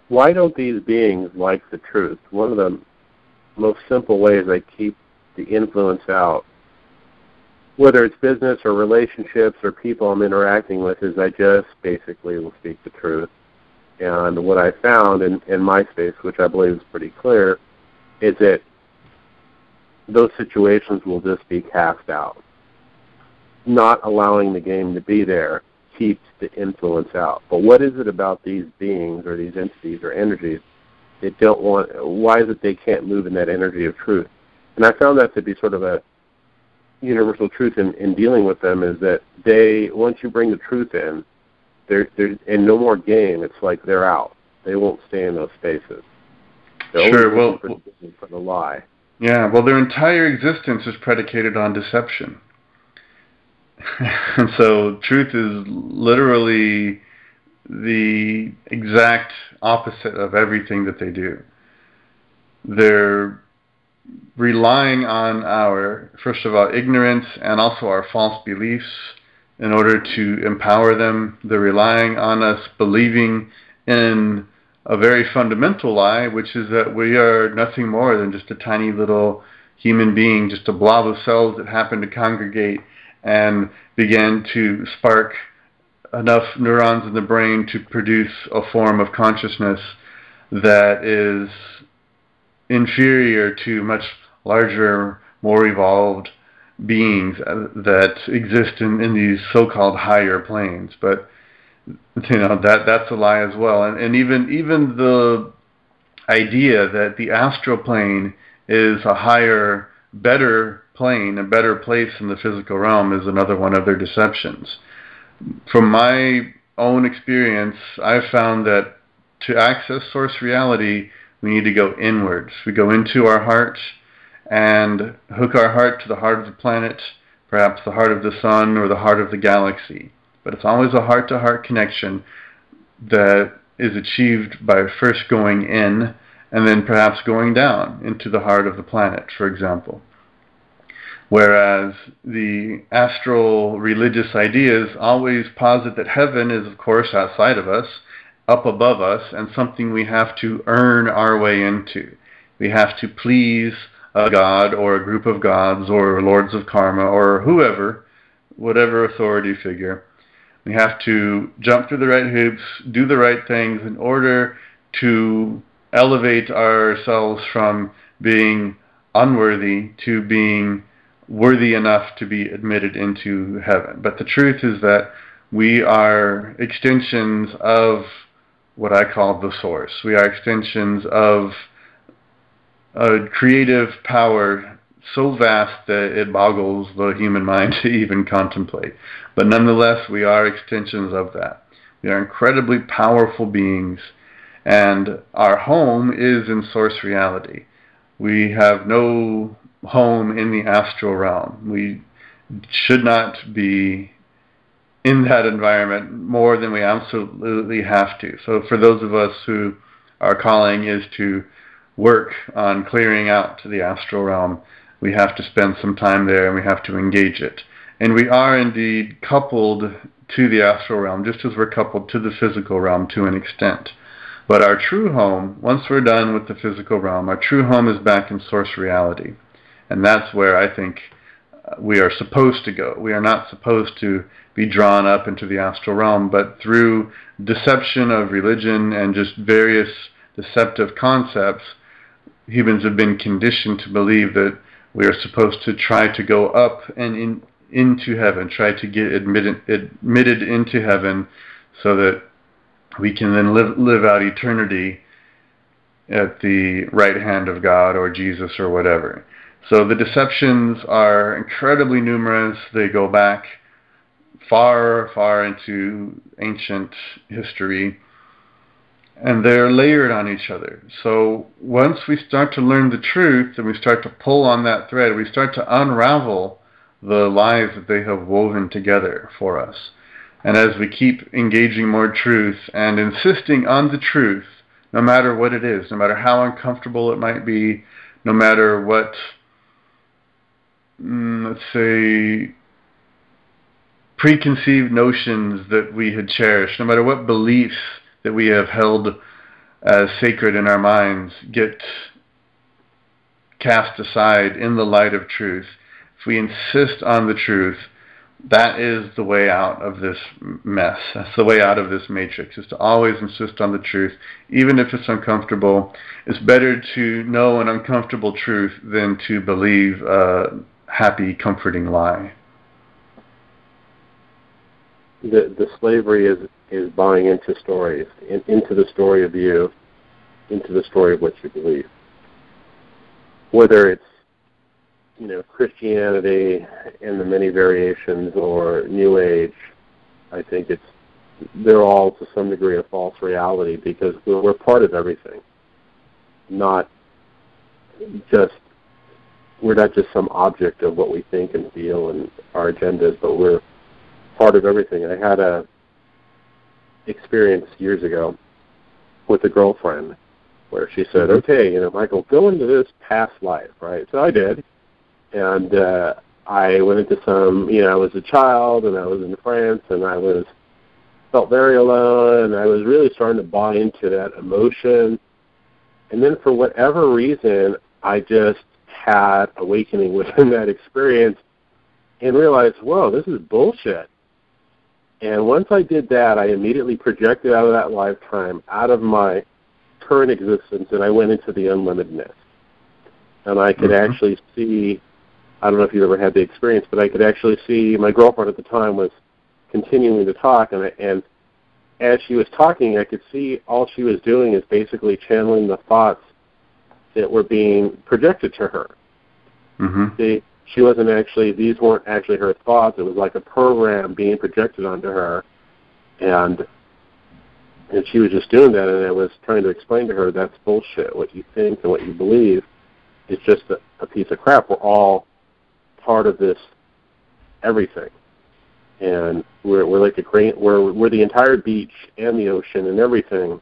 Why don't these beings like the truth? One of the most simple ways they keep the influence out, whether it's business or relationships or people I'm interacting with, is I just basically will speak the truth. And what I found in my space, which I believe is pretty clear, is that those situations will just be cast out. Not allowing the game to be there keeps the influence out. But what is it about these beings or these entities or energies that don't want, why is it they can't move in that energy of truth? And I found that to be sort of a universal truth in dealing with them, is that they, once you bring the truth in, they're and no more game, it's like they're out. They won't stay in those spaces. They're sure, well, for the lie. Yeah, well, their entire existence is predicated on deception. And so truth is literally the exact opposite of everything that they do. They're relying on our, first of all, ignorance and also our false beliefs in order to empower them. They're relying on us believing in a very fundamental lie, which is that we are nothing more than just a tiny little human being, just a blob of cells that happen to congregate and began to spark enough neurons in the brain to produce a form of consciousness that is inferior to much larger, more evolved beings that exist in these so-called higher planes. But that's a lie as well. And even the idea that the astral plane is a higher, better plane, a better place in the physical realm is another one of their deceptions. From my own experience, I've found that to access source reality, we need to go inwards. We go into our heart and hook our heart to the heart of the planet, perhaps the heart of the sun or the heart of the galaxy. But it's always a heart-to-heart connection that is achieved by first going in and then perhaps going down into the heart of the planet, for example. Whereas the astral religious ideas always posit that heaven is, of course, outside of us, up above us, and something we have to earn our way into. We have to please a god or a group of gods or lords of karma or whoever, whatever authority figure. We have to jump through the right hoops, do the right things in order to elevate ourselves from being unworthy to being worthy enough to be admitted into heaven. But the truth is that we are extensions of what I call the source. We are extensions of a creative power so vast that it boggles the human mind to even contemplate. But nonetheless, we are extensions of that. We are incredibly powerful beings, and our home is in source reality. We have no home in the astral realm. We should not be in that environment more than we absolutely have to. So for those of us who our calling is to work on clearing out to the astral realm, we have to spend some time there and we have to engage it. And we are indeed coupled to the astral realm, just as we're coupled to the physical realm to an extent. But our true home, once we're done with the physical realm, our true home is back in source reality. And that's where I think we are supposed to go. We are not supposed to be drawn up into the astral realm, but through deception of religion and just various deceptive concepts, humans have been conditioned to believe that we are supposed to try to go up and into heaven, try to get admitted into heaven so that we can then live out eternity at the right hand of God or Jesus or whatever. So the deceptions are incredibly numerous. They go back far, far into ancient history, and they're layered on each other. So once we start to learn the truth and we start to pull on that thread, we start to unravel the lies that they have woven together for us. And as we keep engaging more truth and insisting on the truth, no matter what it is, no matter how uncomfortable it might be, no matter what, let's say, preconceived notions that we had cherished, no matter what beliefs that we have held as sacred in our minds get cast aside in the light of truth. If we insist on the truth, that is the way out of this mess. That's the way out of this matrix, is to always insist on the truth, even if it's uncomfortable. It's better to know an uncomfortable truth than to believe a happy, comforting lie. The slavery is buying into stories, into the story of you, into the story of what you believe. Whether it's, Christianity and the many variations or New Age, I think they're all to some degree a false reality because we're part of everything. We're not just some object of what we think and feel and our agendas, but we're part of everything. I had a experience years ago with a girlfriend where she said, okay, Michael, go into this past life, right? So I did. And I went into some, I was a child and I was in France and I felt very alone and I was really starting to buy into that emotion. And then for whatever reason, I just had awakening within that experience and realized, whoa, this is bullshit. And once I did that, I immediately projected out of that lifetime, out of my current existence, and I went into the unlimitedness. And I could actually see, I don't know if you ever had the experience, but I could actually see my girlfriend at the time was continuing to talk, and as she was talking, I could see all she was doing is basically channeling the thoughts that were being projected to her. She wasn't actually, these weren't actually her thoughts. It was like a program being projected onto her, and she was just doing that, and I was trying to explain to her that's bullshit. What you think and what you believe is just a piece of crap. We're all part of this everything. And we're like a grain, we're the entire beach and the ocean and everything,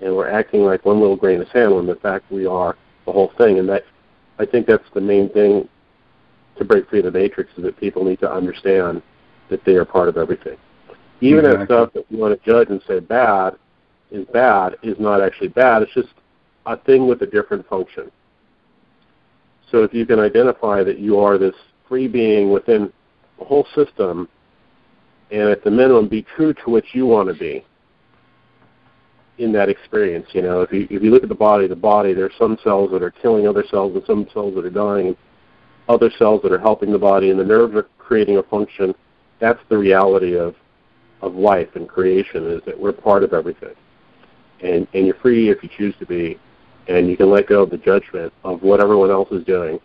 and we're acting like one little grain of sand when in fact we are the whole thing. And that, I think that's the main thing to break free of the matrix, is that people need to understand that they are part of everything. Even that stuff that we want to judge and say bad is not actually bad. It's just a thing with a different function. So if you can identify that you are this free being within the whole system, and at the minimum be true to what you want to be in that experience. You know, if you look at the body, there's some cells that are killing other cells and some cells that are dying, and other cells that are helping the body, and the nerves are creating a function. That's the reality of life and creation, is that we're part of everything. And you're free if you choose to be, and you can let go of the judgment of what everyone else is doing.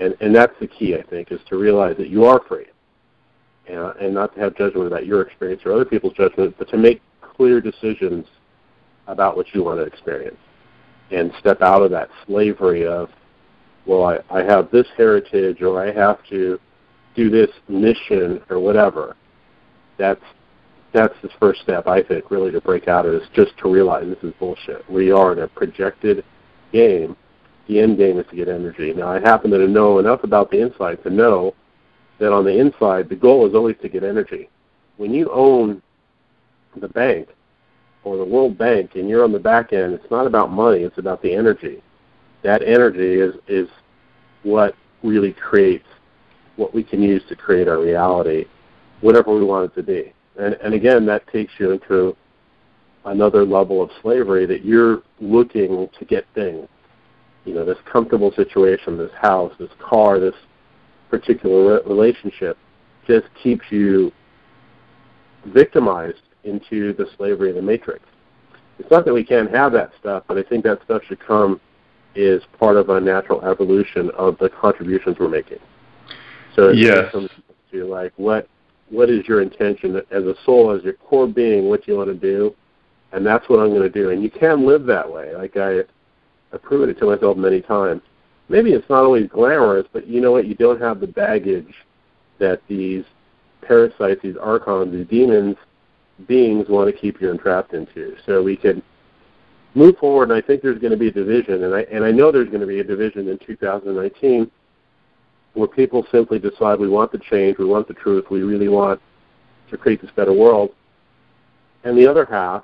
And that's the key, I think, is to realize that you are free. And not to have judgment about your experience or other people's judgment, but to make clear decisions about what you want to experience and step out of that slavery of, well, I have this heritage, or I have to do this mission or whatever. That's the first step, I think, really, to break out of this, just to realize this is bullshit. We are in a projected game. The end game is to get energy. Now, I happen to know enough about the inside to know that on the inside, the goal is always to get energy. When you own the bank or the World Bank and you're on the back end, it's not about money, it's about the energy. That energy is what really creates what we can use to create our reality, whatever we want it to be. And again, that takes you into another level of slavery, that you're looking to get things. You know, this comfortable situation, this house, this car, this particular relationship just keeps you victimized into the slavery of the matrix. It's not that we can't have that stuff, but I think that stuff should come as part of a natural evolution of the contributions we're making. So it comes to, like, what is your intention as a soul, as your core being, what you want to do, and that's what I'm going to do. And you can live that way. Like I've proven it to myself many times. Maybe it's not always glamorous, but you know what? You don't have the baggage that these parasites, these archons, these demons, beings want to keep you entrapped into. So we can move forward, and I think there's going to be a division, and I know there's going to be a division in 2019 where people simply decide we want the change, we want the truth, we really want to create this better world, and the other half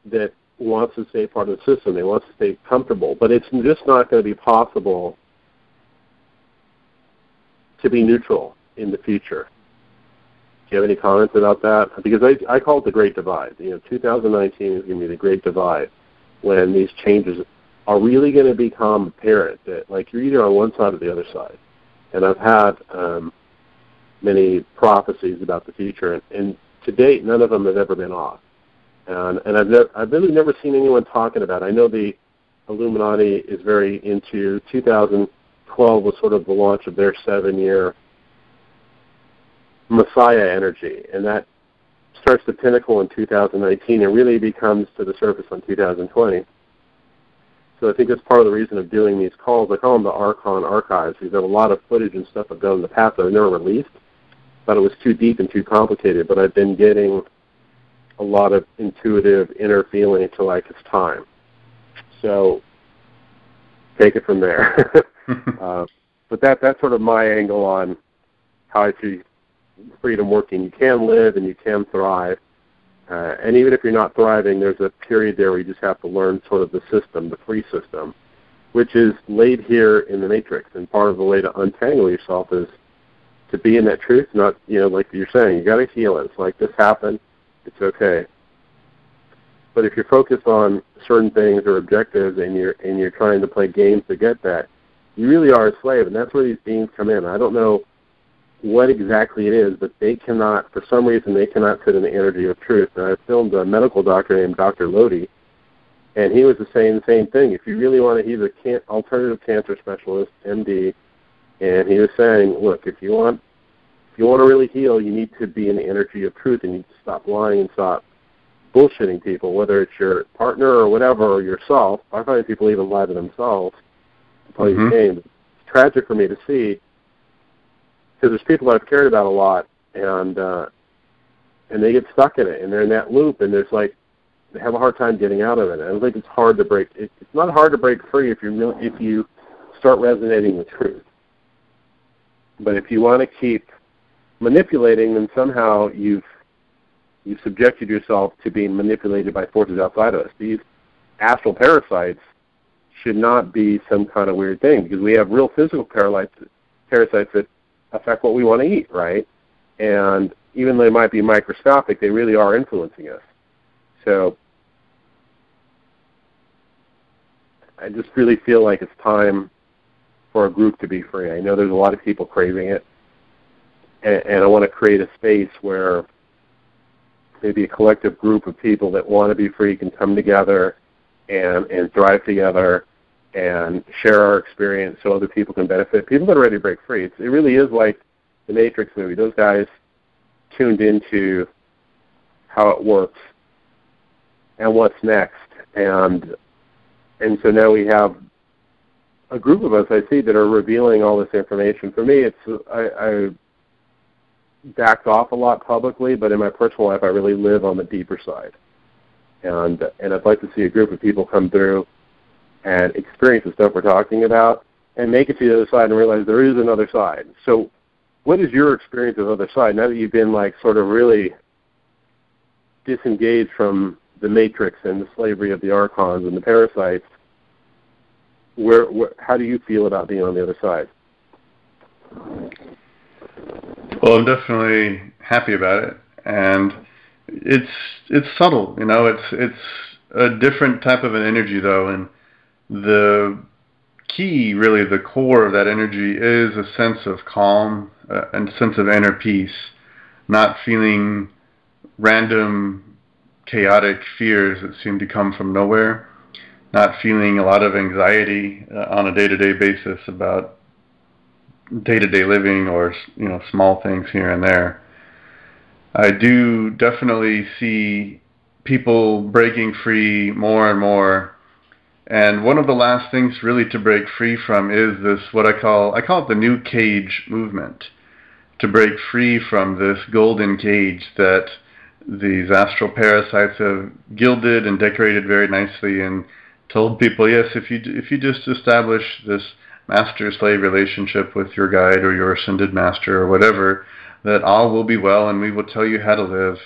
that wants to stay part of the system, they want to stay comfortable, but it's just not going to be possible to be neutral in the future. Do you have any comments about that? Because I call it the Great Divide. 2019 is going to be the Great Divide, when these changes are really going to become apparent, that like you're either on one side or the other side. And I've had many prophecies about the future, and to date, none of them have ever been off. And I've really never seen anyone talking about it. I know the Illuminati is very into 2012 was sort of the launch of their 7-year Messiah energy, and that starts the pinnacle in 2019 and really becomes to the surface in 2020. So I think that's part of the reason of doing these calls. I call them the Archon Archives, because there's a lot of footage and stuff I've done in the past that I've never released. Thought it was too deep and too complicated, but I've been getting a lot of intuitive inner feeling to like it's time. So take it from there. But that's sort of my angle on how I see freedom working. You can live and you can thrive. And even if you're not thriving, there's a period there where you just have to learn sort of the system, the free system, which is laid here in the Matrix. And part of the way to untangle yourself is to be in that truth, not, like you're saying, you got to heal it. It's like, this happened, it's okay. But if you're focused on certain things or objectives and you're trying to play games to get that, you really are a slave, and that's where these beings come in. I don't know what exactly it is, but they cannot, for some reason, they cannot sit in the energy of truth. And I filmed a medical doctor named Dr. Lodi, and he was saying the same thing. If you really want to, he's an alternative cancer specialist, MD, and he was saying, look, if you want to really heal, you need to be in the energy of truth, and you need to stop lying and stop bullshitting people, whether it's your partner or whatever, or yourself. I find people even lie to themselves to play these games. It's tragic for me to see, because there's people I've cared about a lot, and they get stuck in it, and they're in that loop, and there's like, they have a hard time getting out of it. I don't think it's hard to break. It's not hard to break free if you start resonating with truth. But if you want to keep manipulating, then somehow you've subjected yourself to being manipulated by forces outside of us. These astral parasites should not be some kind of weird thing, because we have real physical parasites that affect what we want to eat, right? And even though they might be microscopic, they really are influencing us. So I just really feel like it's time for a group to be free. I know there's a lot of people craving it, and I want to create a space where maybe a collective group of people that want to be free can come together and thrive together and share our experience so other people can benefit. People that are ready to break free. It really is like the Matrix movie. Those guys tuned into how it works and what's next. And so now we have a group of us, I see, that are revealing all this information. For me, I backed off a lot publicly, but in my personal life, I really live on the deeper side. And I'd like to see a group of people come through and experience the stuff we're talking about and make it to the other side and realize there is another side. So what is your experience of the other side, now that you've been like sort of really disengaged from the Matrix and the slavery of the archons and the parasites? How do you feel about being on the other side? Well, I'm definitely happy about it, and it's subtle, It's a different type of an energy, though, and the key, really, the core of that energy is a sense of calm and a sense of inner peace, not feeling random, chaotic fears that seem to come from nowhere, not feeling a lot of anxiety on a day-to-day basis about day-to-day living or small things here and there. I do definitely see people breaking free more and more, and one of the last things really to break free from is this, what I call it the new cage movement, to break free from this golden cage that these astral parasites have gilded and decorated very nicely, and told people, yes, if you just establish this master-slave relationship with your guide or your ascended master or whatever, that all will be well and we will tell you how to live.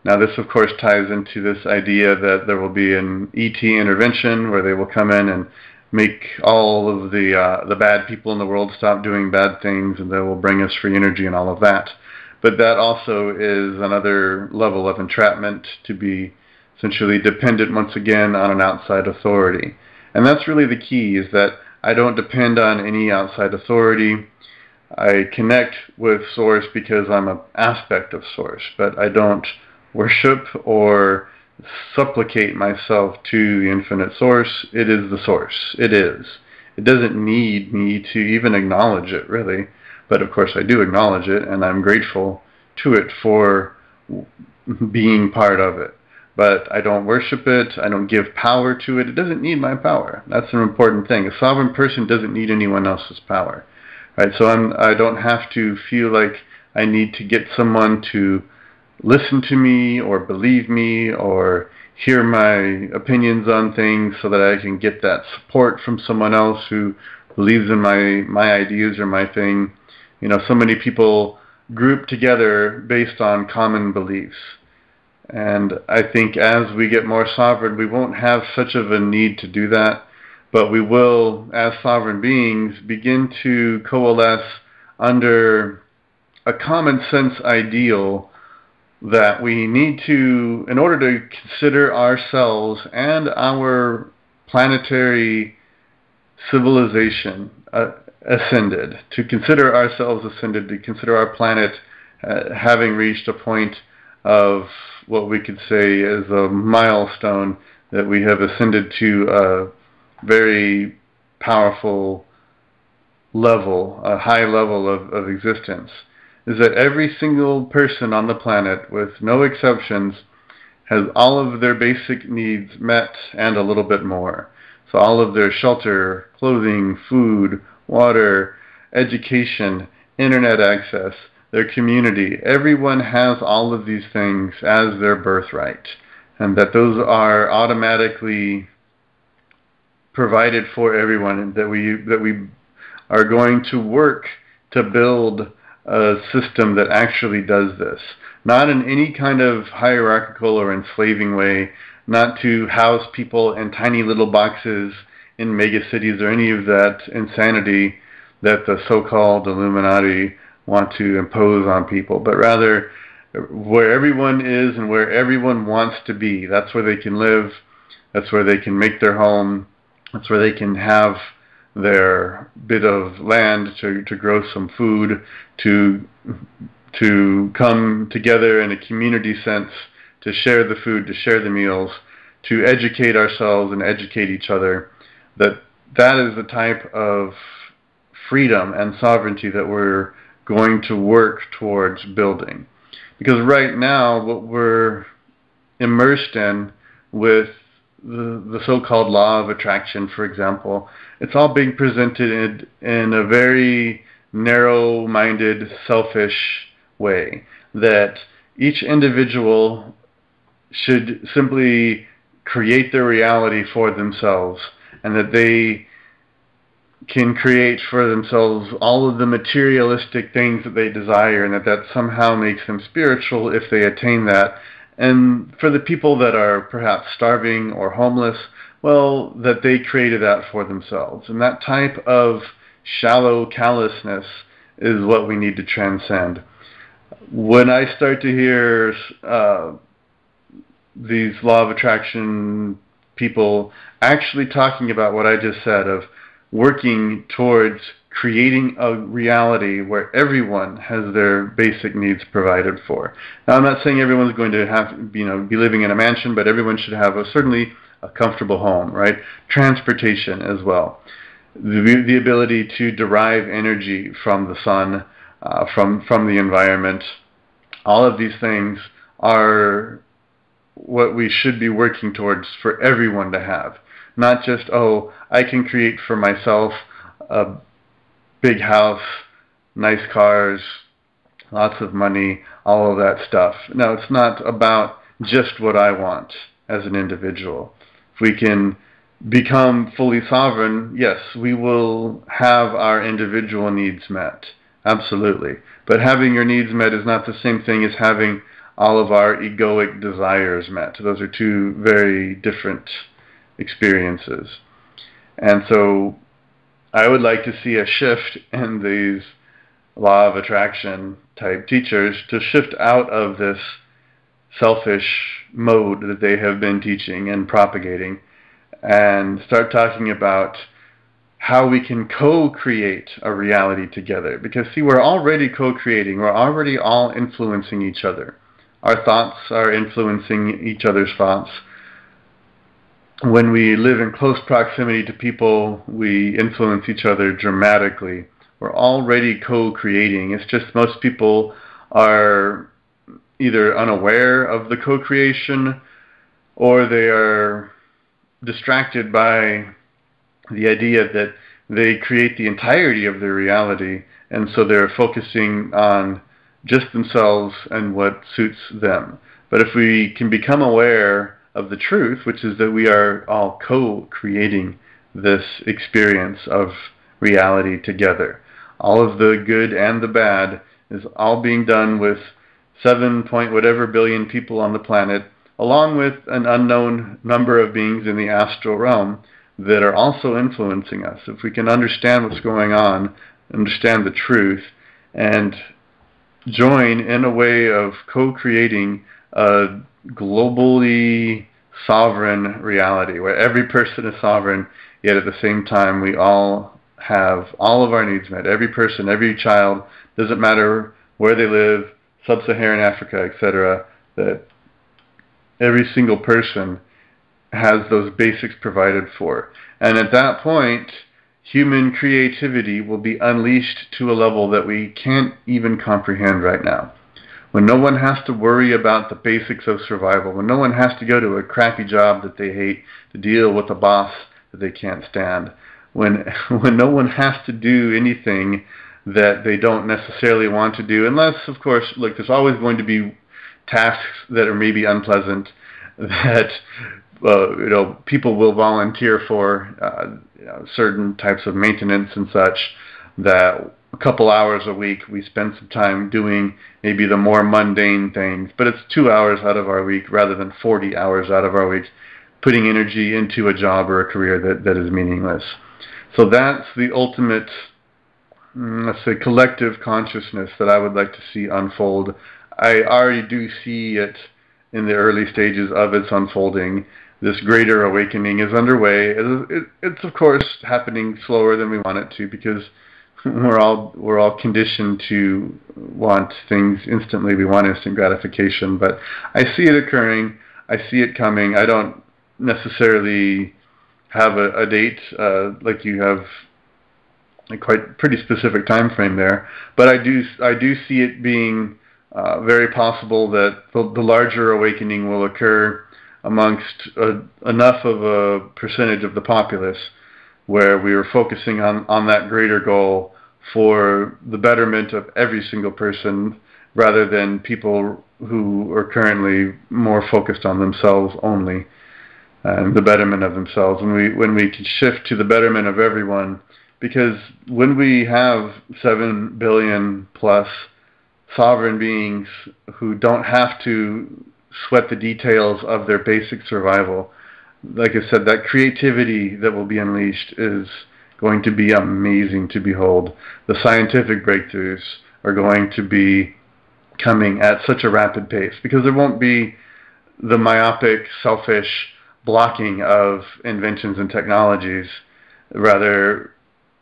Now this, of course, ties into this idea that there will be an ET intervention where they will come in and make all of the bad people in the world stop doing bad things, and they will bring us free energy and all of that. But that also is another level of entrapment, to be essentially dependent once again on an outside authority. And that's really the key, is that I don't depend on any outside authority. I connect with Source because I'm an aspect of Source, but I don't worship or supplicate myself to the infinite Source. It is the Source. It is. It doesn't need me to even acknowledge it, really. But of course I do acknowledge it, and I'm grateful to it for being part of it. But I don't worship it. I don't give power to it. It doesn't need my power. That's an important thing. A sovereign person doesn't need anyone else's power, right? So I don't have to feel like I need to get someone to listen to me or believe me or hear my opinions on things so that I can get that support from someone else who believes in my ideas or my thing. So many people group together based on common beliefs. And I think as we get more sovereign, we won't have such of a need to do that, but we will, as sovereign beings, begin to coalesce under a common sense ideal that we need to, in order to consider ourselves and our planetary civilization ascended, to consider ourselves ascended, to consider our planet having reached a point of what we could say is a milestone, that we have ascended to a very powerful level, a high level of existence, is that every single person on the planet, with no exceptions, has all of their basic needs met and a little bit more. So all of their shelter, clothing, food, water, education, internet access, their community, everyone has all of these things as their birthright, and that those are automatically provided for everyone, and that we are going to work to build a system that actually does this. Not in any kind of hierarchical or enslaving way, not to house people in tiny little boxes in megacities or any of that insanity that the so-called Illuminati want to impose on people, but rather where everyone is and where everyone wants to be. That's where they can live, that's where they can make their home, that's where they can have their bit of land to grow some food, to come together in a community sense, to share the food, to share the meals, to educate ourselves and educate each other. That is the type of freedom and sovereignty that we're going to work towards building. Because right now, what we're immersed in with the so-called law of attraction, for example, it's all being presented in a very narrow-minded, selfish way, that each individual should simply create their reality for themselves, and that they can create for themselves all of the materialistic things that they desire, and that somehow makes them spiritual if they attain that. And for the people that are perhaps starving or homeless, well, that they created that for themselves. And that type of shallow callousness is what we need to transcend. When I start to hear these law of attraction people actually talking about what I just said, of working towards creating a reality where everyone has their basic needs provided for. Now, I'm not saying everyone's going to have, be living in a mansion, but everyone should have certainly a comfortable home, right? Transportation as well. The ability to derive energy from the sun, from the environment. All of these things are what we should be working towards for everyone to have. Not just, oh, I can create for myself a big house, nice cars, lots of money, all of that stuff. No, it's not about just what I want as an individual. If we can become fully sovereign, yes, we will have our individual needs met. Absolutely. But having your needs met is not the same thing as having all of our egoic desires met. Those are two very different experiences. And so I would like to see a shift in these law of attraction type teachers, to shift out of this selfish mode that they have been teaching and propagating, and start talking about how we can co-create a reality together. Because see, we're already co-creating, we're already all influencing each other. Our thoughts are influencing each other's thoughts. When we live in close proximity to people, we influence each other dramatically. We're already co-creating. It's just most people are either unaware of the co-creation, or they are distracted by the idea that they create the entirety of their reality, and so they're focusing on just themselves and what suits them. But if we can become aware of the truth, which is that we are all co-creating this experience of reality together. All of the good and the bad is all being done with 7 point whatever billion people on the planet, along with an unknown number of beings in the astral realm that are also influencing us. If we can understand what's going on, understand the truth, and join in a way of co-creating a globally sovereign reality where every person is sovereign, yet at the same time we all have all of our needs met. Every person, every child, doesn't matter where they live, sub-Saharan Africa, etc., that every single person has those basics provided for. And at that point, human creativity will be unleashed to a level that we can't even comprehend right now. When no one has to worry about the basics of survival, when no one has to go to a crappy job that they hate to deal with a boss that they can't stand, when no one has to do anything that they don't necessarily want to do, unless, of course, like there's always going to be tasks that are maybe unpleasant that people will volunteer for, certain types of maintenance and such, that a couple hours a week we spend some time doing maybe the more mundane things, but it's 2 hours out of our week rather than 40 hours out of our week putting energy into a job or a career that is meaningless. So that's the ultimate, let's say, collective consciousness that I would like to see unfold. I already do see it in the early stages of its unfolding. This greater awakening is underway. It's of course happening slower than we want it to, because we're all conditioned to want things instantly. We want instant gratification, but I see it occurring. I see it coming. I don't necessarily have a date like you have, a pretty specific time frame there, but I do see it being very possible that the larger awakening will occur amongst enough of a percentage of the populace where we are focusing on that greater goal for the betterment of every single person, rather than people who are currently more focused on themselves only and the betterment of themselves. When we can shift to the betterment of everyone, because when we have 7 billion plus sovereign beings who don't have to sweat the details of their basic survival, like I said, that creativity that will be unleashed is going to be amazing to behold. The scientific breakthroughs are going to be coming at such a rapid pace, because there won't be the myopic, selfish blocking of inventions and technologies. Rather,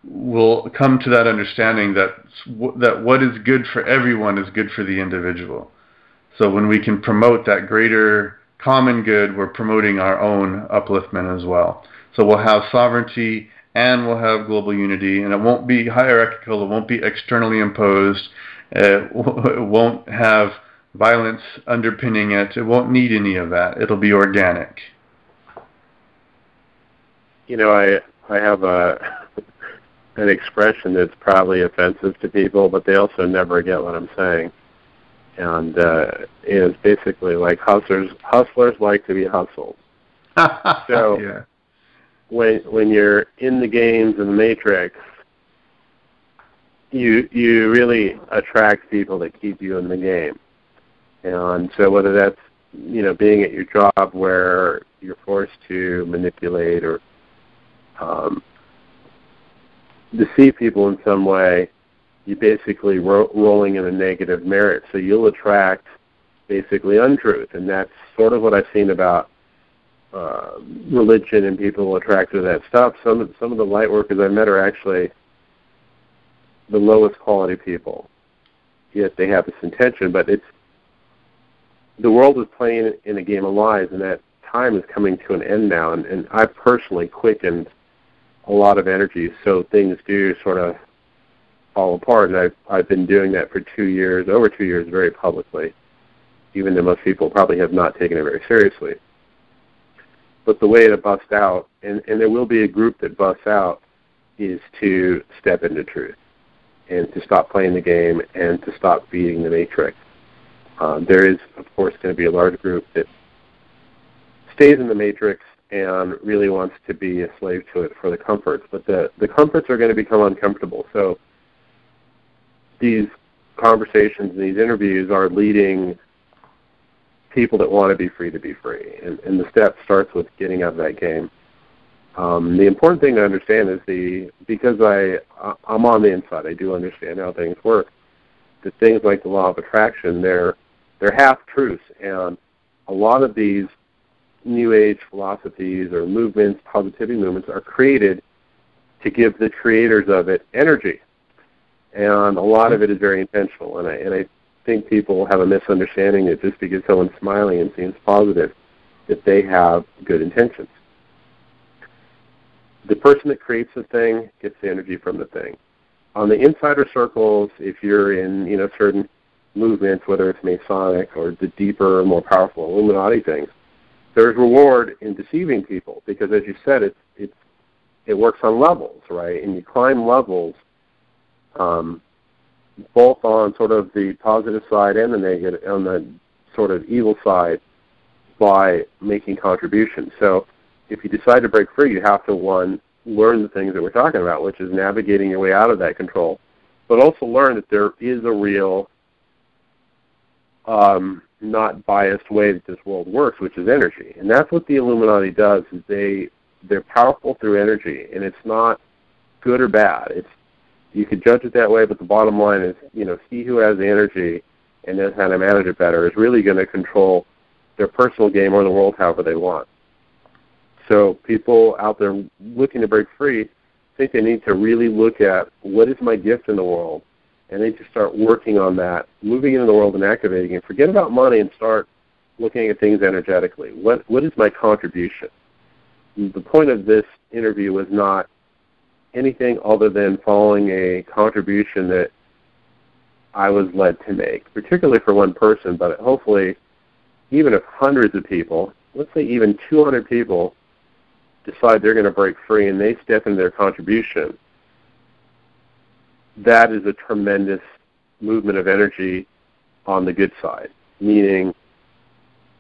we'll come to that understanding that what is good for everyone is good for the individual. So when we can promote that greater common good, we're promoting our own upliftment as well. So we'll have sovereignty and we'll have global unity, and it won't be hierarchical, it won't be externally imposed, it won't have violence underpinning it, it won't need any of that. It'll be organic. I have an expression that's probably offensive to people, but they also never get what I'm saying. And it's basically like hustlers like to be hustled. So yeah. When you're in the games in the Matrix, you really attract people that keep you in the game. And so whether that's being at your job where you're forced to manipulate or deceive people in some way, you're basically rolling in a negative merit. So you'll attract basically untruth, and that's sort of what I've seen about religion and people attracted to that stuff. Some of the light workers I met are actually the lowest quality people, yet they have this intention. But the world is playing in a game of lies, and that time is coming to an end now. And I've personally quickened a lot of energy, so things do sort of fall apart. And I've been doing that for over 2 years, very publicly, even though most people probably have not taken it very seriously. But the way to bust out, and there will be a group that busts out, is to step into truth and to stop playing the game and to stop feeding the Matrix. There is, of course, going to be a large group that stays in the Matrix and really wants to be a slave to it for the comforts. But the comforts are going to become uncomfortable. So these conversations and these interviews are leading people that want to be free. And the step starts with getting out of that game. The important thing to understand is because I'm on the inside, I do understand how things work. that things like the law of attraction, they're half-truths. And a lot of these New Age philosophies or movements, positivity movements, are created to give the creators of it energy. And a lot of it is very intentional. And I think people have a misunderstanding that just because someone's smiling and seems positive, that they have good intentions. The person that creates the thing gets the energy from the thing. On the insider circles, if you're in certain movements, whether it's Masonic or the deeper, more powerful Illuminati things, there's reward in deceiving people because, as you said, it works on levels, right? And you climb levels, both on sort of the positive side and the negative, on the sort of evil side, by making contributions. So if you decide to break free, you have to, one, learn the things that we're talking about, which is navigating your way out of that control, but also learn that there is a real, not biased way that this world works, which is energy. And that's what the Illuminati does, is they're powerful through energy, and it's not good or bad. You could judge it that way, but the bottom line is, he who has the energy and knows how to manage it better is really going to control their personal game or the world however they want. So people out there looking to break free think they need to really look at what is my gift in the world, and they need to start working on that, moving into the world and activating it. Forget about money and start looking at things energetically. What is my contribution? The point of this interview was not anything other than following a contribution that I was led to make, particularly for one person, but hopefully even if hundreds of people, let's say even 200 people, decide they're going to break free and they step into their contribution, that is a tremendous movement of energy on the good side, meaning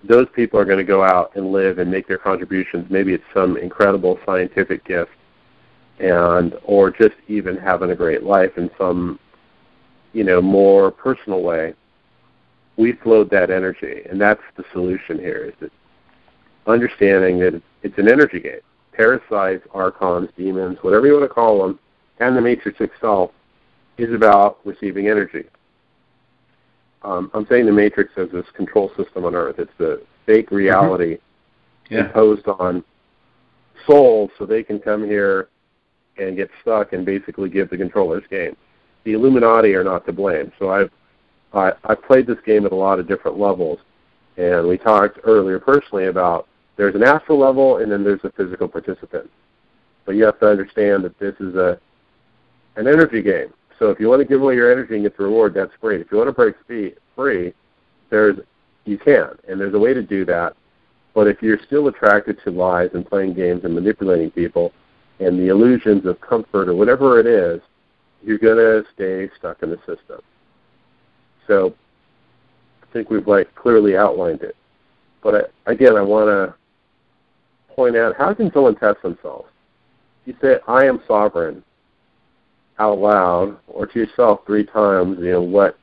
those people are going to go out and live and make their contributions. Maybe it's some incredible scientific gift, or just even having a great life in some, more personal way. We flowed that energy, and that's the solution here, is that understanding that it's an energy game. Parasites, archons, demons, whatever you want to call them, and the matrix itself is about receiving energy. I'm saying the matrix as this control system on Earth. It's the fake reality imposed on souls so they can come here and get stuck and basically give the controllers game. The Illuminati are not to blame. So I've played this game at a lot of different levels, and we talked earlier personally about there's an astral level and then there's a physical participant. But you have to understand that this is an energy game. So if you want to give away your energy and get the reward, that's great. If you want to break free, you can, and there's a way to do that. But if you're still attracted to lies and playing games and manipulating people and the illusions of comfort or whatever it is, you're going to stay stuck in the system. So I think we've clearly outlined it. But again, I want to point out, how can someone test themselves? You say, I am sovereign, out loud, or to yourself 3 times, what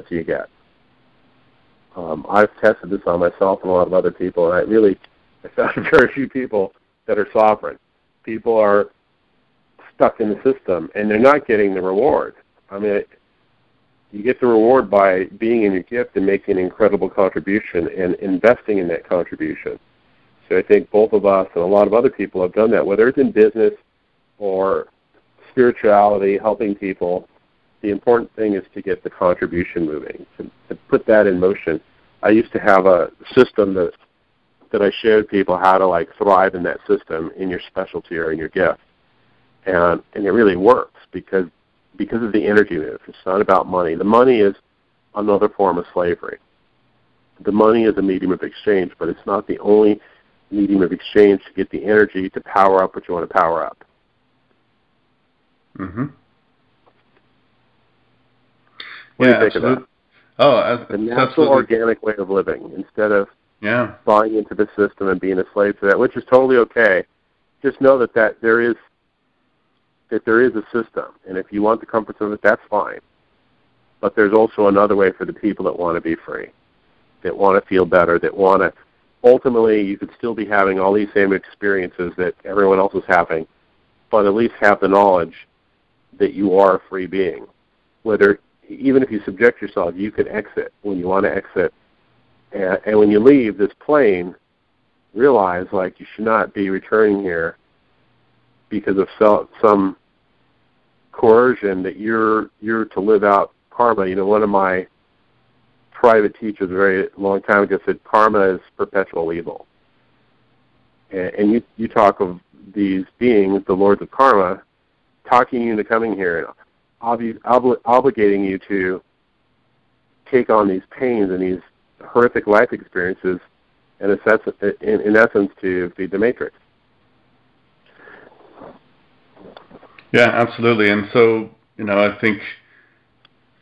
do you get? I've tested this on myself and a lot of other people, and I found very few people that are sovereign. People are stuck in the system, and they're not getting the reward. I mean, you get the reward by being in your gift and making an incredible contribution and investing in that contribution. So I think both of us and a lot of other people have done that, whether it's in business or spirituality, helping people. The important thing is to get the contribution moving, to put that in motion. I used to have a system that I showed people how to thrive in that system, in your specialty or in your gift. And it really works because of the energy move. It's not about money. The money is another form of slavery. The money is a medium of exchange, but it's not the only medium of exchange to get the energy to power up what you want to power up. Mm-hmm. What do you think of that? Oh, the natural, organic way of living, instead of buying into the system and being a slave to that, which is totally okay. Just know that there is a system, and if you want the comforts of it, that's fine. But there's also another way for the people that want to be free, that want to feel better, that want to. Ultimately, you could still be having all these same experiences that everyone else is having, but at least have the knowledge that you are a free being. Whether even if you subject yourself, you can exit when you want to exit. And when you leave this plane, realize like you should not be returning here because of some coercion that you're to live out karma. You know, one of my private teachers a very long time ago said karma is perpetual evil. And you talk of these beings, the lords of karma, talking you into coming here and obligating you to take on these pains and these horrific life experiences, and in essence to feed the matrix. Yeah, absolutely. And so, you know, I think,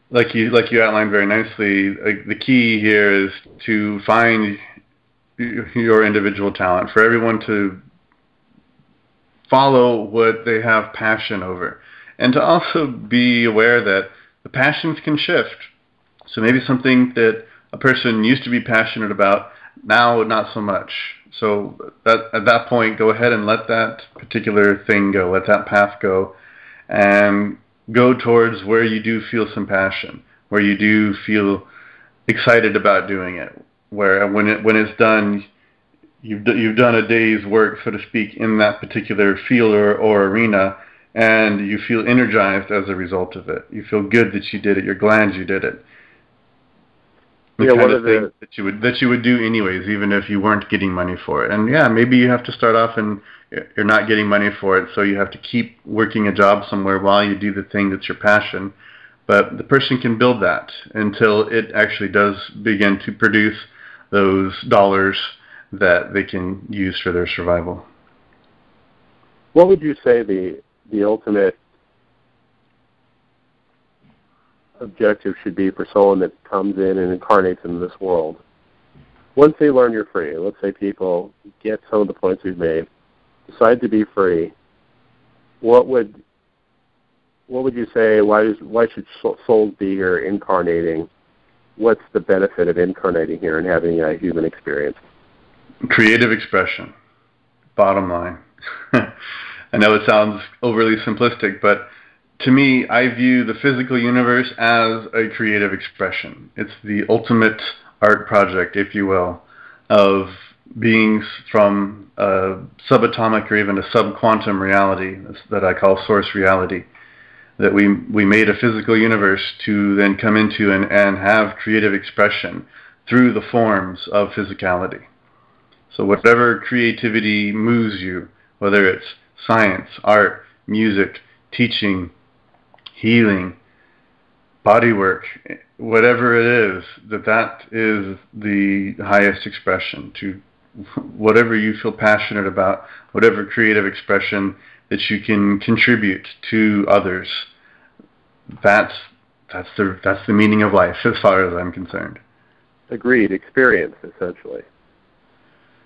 like you outlined very nicely, the key here is to find your individual talent, for everyone to follow what they have passion over, and to also be aware that the passions can shift. So maybe something that a person used to be passionate about, now not so much. So that at that point, go ahead and let that particular thing go, let that path go, and go towards where you do feel some passion, where you do feel excited about doing it, where when it's done, you've done a day's work, so to speak, in that particular field or arena, and you feel energized as a result of it. You feel good that you did it. You're glad you did it. The kind of thing that you would do anyways, even if you weren't getting money for it. And yeah, maybe you have to start off and you're not getting money for it, so you have to keep working a job somewhere while you do the thing that's your passion. But the person can build that until it actually does begin to produce those dollars that they can use for their survival. What would you say the ultimate objective should be for someone that comes in and incarnates in this world? Once they learn you're free, let's say people get some of the points we've made, decide to be free, what would you say, why should souls be here incarnating? What's the benefit of incarnating here and having a human experience? Creative expression, bottom line. I know it sounds overly simplistic, but to me, I view the physical universe as a creative expression. It's the ultimate art project, if you will, of beings from a subatomic or even a subquantum reality that I call source reality. That we made a physical universe to then come into and have creative expression through the forms of physicality. So whatever creativity moves you, whether it's science, art, music, teaching, healing, bodywork, whatever it is, that is the highest expression. To whatever you feel passionate about, whatever creative expression that you can contribute to others, that's the meaning of life as far as I'm concerned. Agreed. Experience, essentially.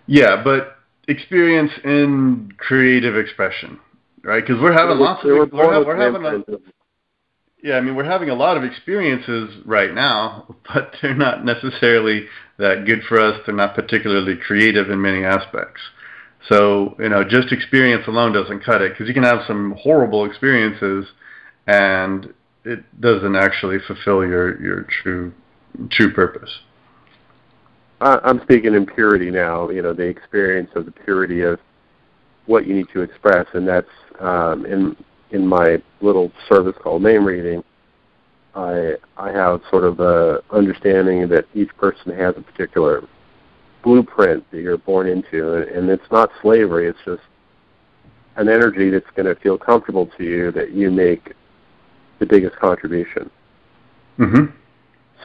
Yeah, but experience in creative expression, right? Because we're having we're having a lot of experiences right now, but they're not necessarily that good for us. They're not particularly creative in many aspects. So, just experience alone doesn't cut it, because you can have some horrible experiences and it doesn't actually fulfill your true purpose. I'm speaking in purity now, the experience of the purity of what you need to express, and that's in my little service called name reading. I have sort of a understanding that each person has a particular blueprint that you're born into, and it's not slavery, it's just an energy that's going to feel comfortable to you that you make the biggest contribution. Mm-hmm.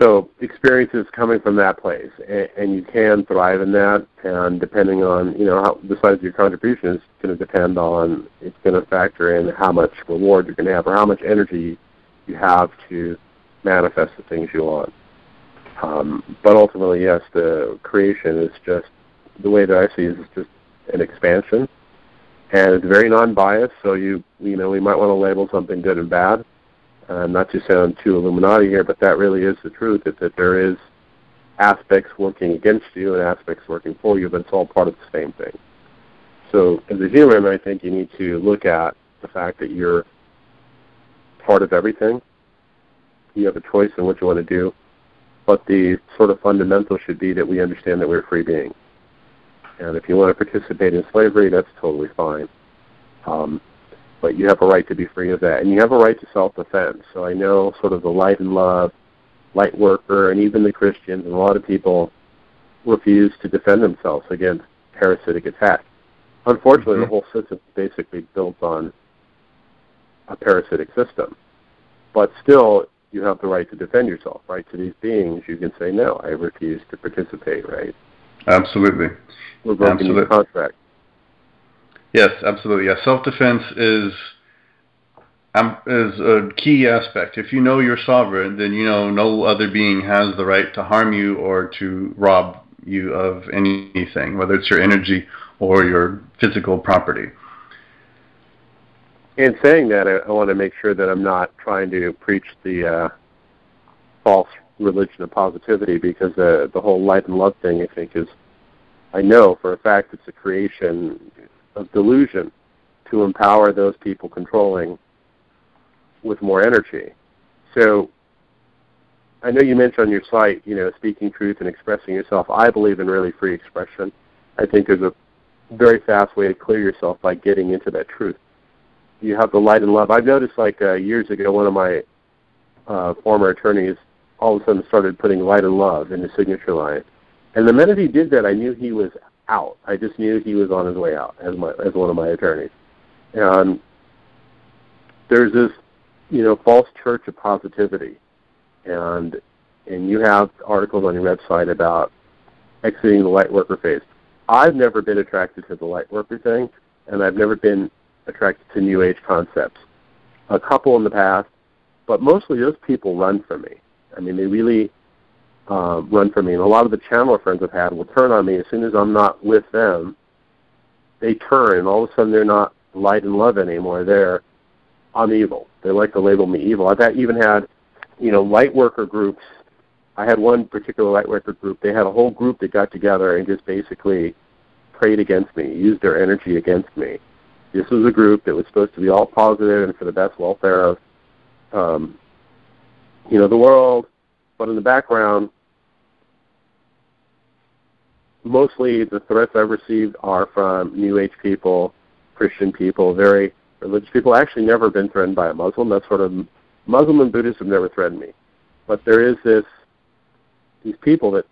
So experiences coming from that place, and you can thrive in that, and depending on, how the size of your contribution is going to depend on, it's going to factor in how much reward you're going to have or how much energy you have to manifest the things you want. But ultimately, yes, the creation is just, the way that I see it is just an expansion, and it's very non-biased, so we might want to label something good and bad. Not to sound too Illuminati here, but that really is the truth, that there is aspects working against you and aspects working for you, but it's all part of the same thing. So as a human, I think you need to look at the fact that you're part of everything, You have a choice in what you want to do. But the sort of fundamental should be that we understand that we're free beings. And if you want to participate in slavery, that's totally fine. But you have a right to be free of that. And you have a right to self-defense. So I know sort of the light and love, light worker, and even the Christians, and a lot of people refuse to defend themselves against parasitic attack. Unfortunately, the whole system is basically built on a parasitic system. But still, you have the right to defend yourself, right? To these beings, you can say, no, I refuse to participate, right? Absolutely. We're breaking your contract. Yes, absolutely. Yeah, self-defense is a key aspect. If you know you're sovereign, then you know no other being has the right to harm you or to rob you of anything, whether it's your energy or your physical property. In saying that, I want to make sure that I'm not trying to preach the false religion of positivity, because the whole light and love thing, I think, is, I know for a fact it's a creation of delusion to empower those people controlling with more energy. So I know you mentioned on your site, speaking truth and expressing yourself. I believe in really free expression. I think there's a very fast way to clear yourself by getting into that truth. You have the light and love. I've noticed, years ago, one of my former attorneys all of a sudden started putting light and love in his signature line. And the minute he did that, I knew he was out. I just knew he was on his way out as one of my attorneys. And there's this, false church of positivity. And you have articles on your website about exiting the light worker phase. I've never been attracted to the light worker thing, and I've never been attracted to New Age concepts. A couple in the past, but mostly those people run from me. I mean, they really run from me. And a lot of the channeler friends I've had will turn on me as soon as I'm not with them. They turn, and all of a sudden they're not light and love anymore. I'm evil. They like to label me evil. I've even had, light worker groups. I had one particular light worker group. They had a whole group that got together and just basically prayed against me, used their energy against me. This was a group that was supposed to be all positive and for the best welfare of, the world. But in the background, mostly the threats I've received are from New Age people, Christian people, very religious people. I've actually never been threatened by a Muslim. Muslim and Buddhists have never threatened me. But there is these people that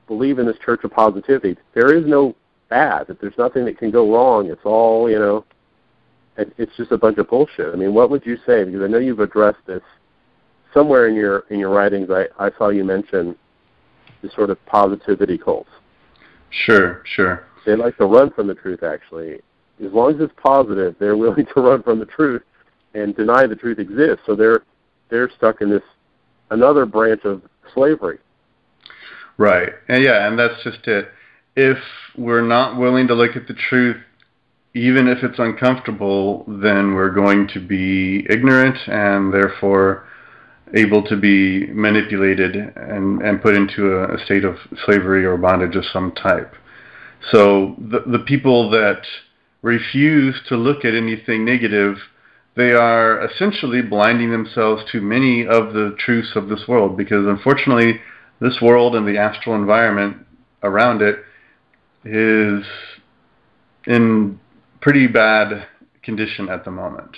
believe in this church of positivity. There is no bad, that there's nothing that can go wrong. It's all, it's just a bunch of bullshit. I mean, what would you say? Because I know you've addressed this somewhere in your writings. I saw you mention this sort of positivity cults. Sure. They like to run from the truth, actually. As long as it's positive, they're willing to run from the truth and deny the truth exists. So they're stuck in this another branch of slavery. Right. And that's just it. If we're not willing to look at the truth, even if it's uncomfortable, then we're going to be ignorant and therefore able to be manipulated and put into a state of slavery or bondage of some type. So the people that refuse to look at anything negative, they are essentially blinding themselves to many of the truths of this world, because unfortunately this world and the astral environment around it is in pretty bad condition at the moment.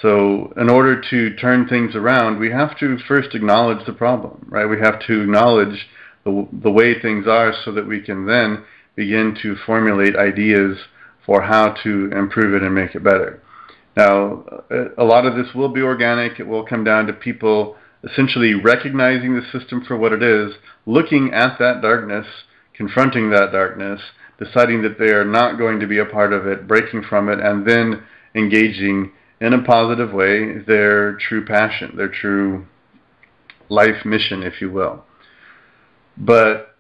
So in order to turn things around, we have to first acknowledge the problem, right? We have to acknowledge the way things are so that we can then begin to formulate ideas for how to improve it and make it better. Now, a lot of this will be organic. It will come down to people essentially recognizing the system for what it is, looking at that darkness, confronting that darkness, deciding that they are not going to be a part of it, breaking from it, and then engaging in a positive way their true passion, their true life mission, if you will. But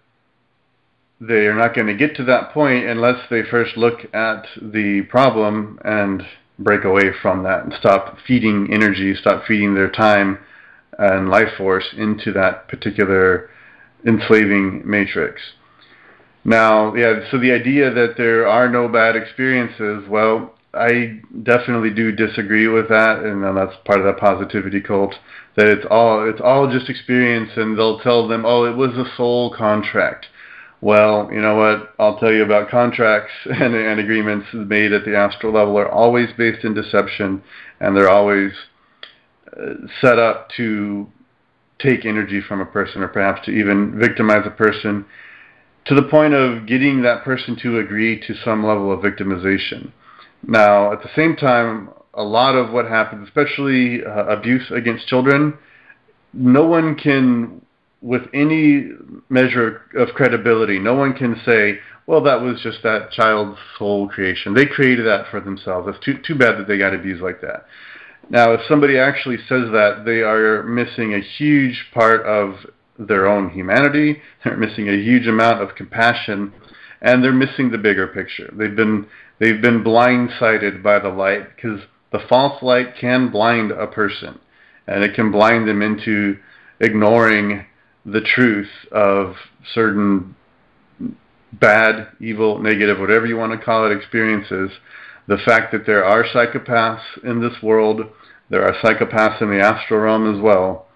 they are not going to get to that point unless they first look at the problem and break away from that and stop feeding energy, stop feeding their time and life force into that particular enslaving matrix. Now, so the idea that there are no bad experiences, well, I definitely do disagree with that, and that's part of that positivity cult, that it's all just experience, and they'll tell them, oh, it was a soul contract. Well, you know what? I'll tell you about contracts and agreements made at the astral level are always based in deception, and they're always set up to take energy from a person, or perhaps to even victimize a person, to the point of getting that person to agree to some level of victimization. Now, at the same time, a lot of what happens, especially abuse against children, no one can, with any measure of credibility, no one can say, well, that was just that child's soul creation. They created that for themselves. It's too bad that they got abused like that. Now, if somebody actually says that, they are missing a huge part of their own humanity. They're missing a huge amount of compassion, and they're missing the bigger picture. They've been blindsided by the light, because the false light can blind a person, and it can blind them into ignoring the truth of certain bad, evil, negative, whatever you want to call it, experiences. The fact that there are psychopaths in this world, there are psychopaths in the astral realm as well.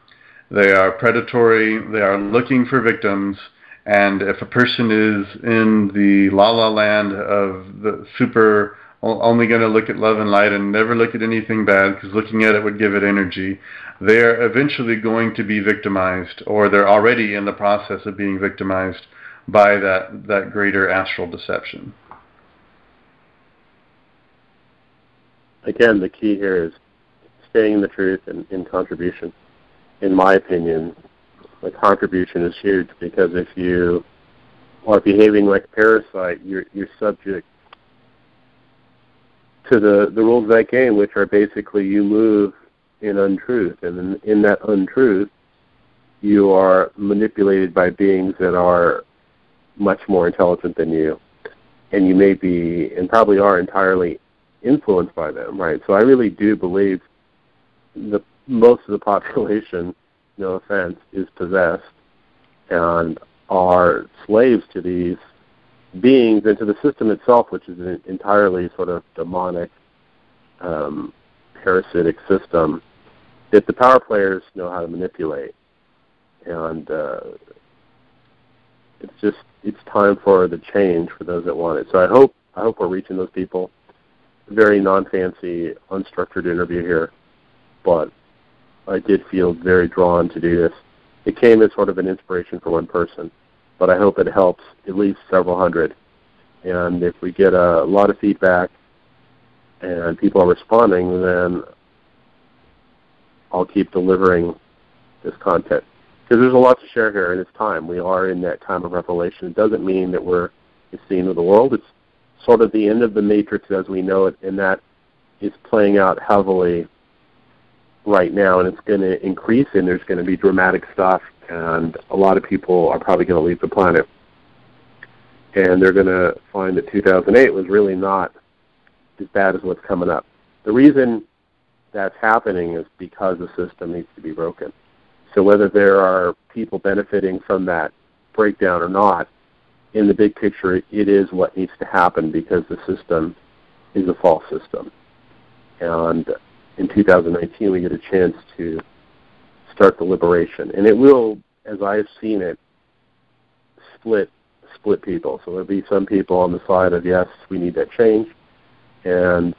They are predatory, they are looking for victims, and if a person is in the la-la land of the super, only going to look at love and light and never look at anything bad, because looking at it would give it energy, they are eventually going to be victimized, or they're already in the process of being victimized by that greater astral deception. Again, the key here is staying in the truth and in contribution. In my opinion, the contribution is huge, because if you are behaving like a parasite, you're subject to the rules of that game, which are basically you move in untruth, and in that untruth, you are manipulated by beings that are much more intelligent than you, and you may be, and probably are, entirely influenced by them, right? So I really do believe most of the population, no offense, is possessed and are slaves to these beings and to the system itself, which is an entirely sort of demonic, parasitic system that the power players know how to manipulate. And it's time for the change for those that want it. So I hope we're reaching those people. Very non-fancy, unstructured interview here, but I did feel very drawn to do this. It came as sort of an inspiration for one person, but I hope it helps at least several hundred. And if we get a lot of feedback and people are responding, then I'll keep delivering this content. Because there's a lot to share here, and it's time. We are in that time of revelation. It doesn't mean that we're the end of the world. It's sort of the end of the matrix as we know it, and that is playing out heavily right now, and it's going to increase, and there's going to be dramatic stuff, and a lot of people are probably going to leave the planet. And they're going to find that 2008 was really not as bad as what's coming up. The reason that's happening is because the system needs to be broken. So whether there are people benefiting from that breakdown or not, in the big picture, it is what needs to happen, because the system is a false system. And in 2019, we get a chance to start the liberation. And it will, as I have seen it, split people. So there'll be some people on the side of, yes, we need that change, and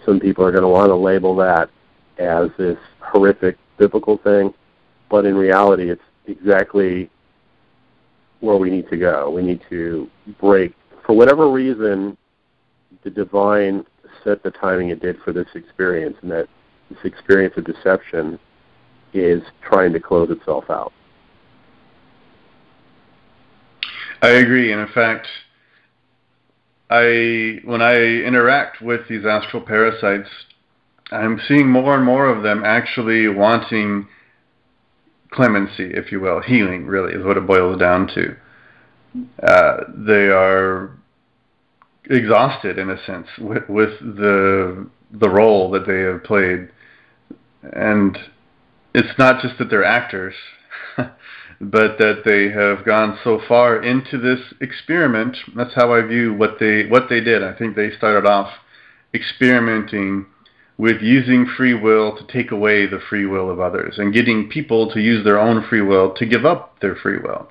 some people are going to want to label that as this horrific biblical thing, but in reality, it's exactly where we need to go. We need to break. For whatever reason, the divine set the timing it did for this experience, and that this experience of deception is trying to close itself out. I agree, and in fact, when I interact with these astral parasites, I'm seeing more and more of them actually wanting clemency, if you will. Healing, really, is what it boils down to. They are exhausted, in a sense, with the role that they have played. And it's not just that they're actors, but that they have gone so far into this experiment. That's how I view what they did. I think they started off experimenting with using free will to take away the free will of others and getting people to use their own free will to give up their free will.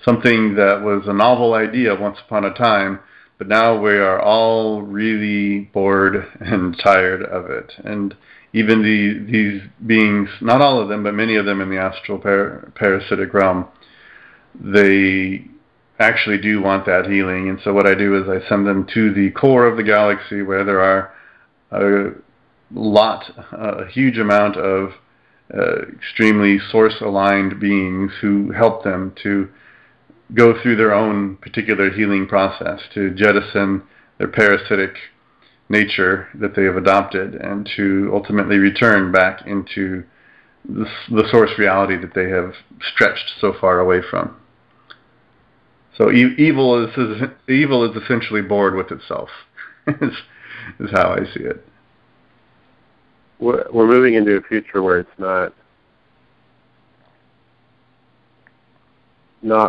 Something that was a novel idea once upon a time, but now we are all really bored and tired of it. And even these beings, not all of them, but many of them in the astral parasitic realm, they actually do want that healing. And so what I do is I send them to the core of the galaxy where there are a huge amount of extremely source-aligned beings who help them to go through their own particular healing process, to jettison their parasitic nature that they have adopted and to ultimately return back into the source reality that they have stretched so far away from. So evil is essentially bored with itself, is how I see it. We're moving into a future where it's not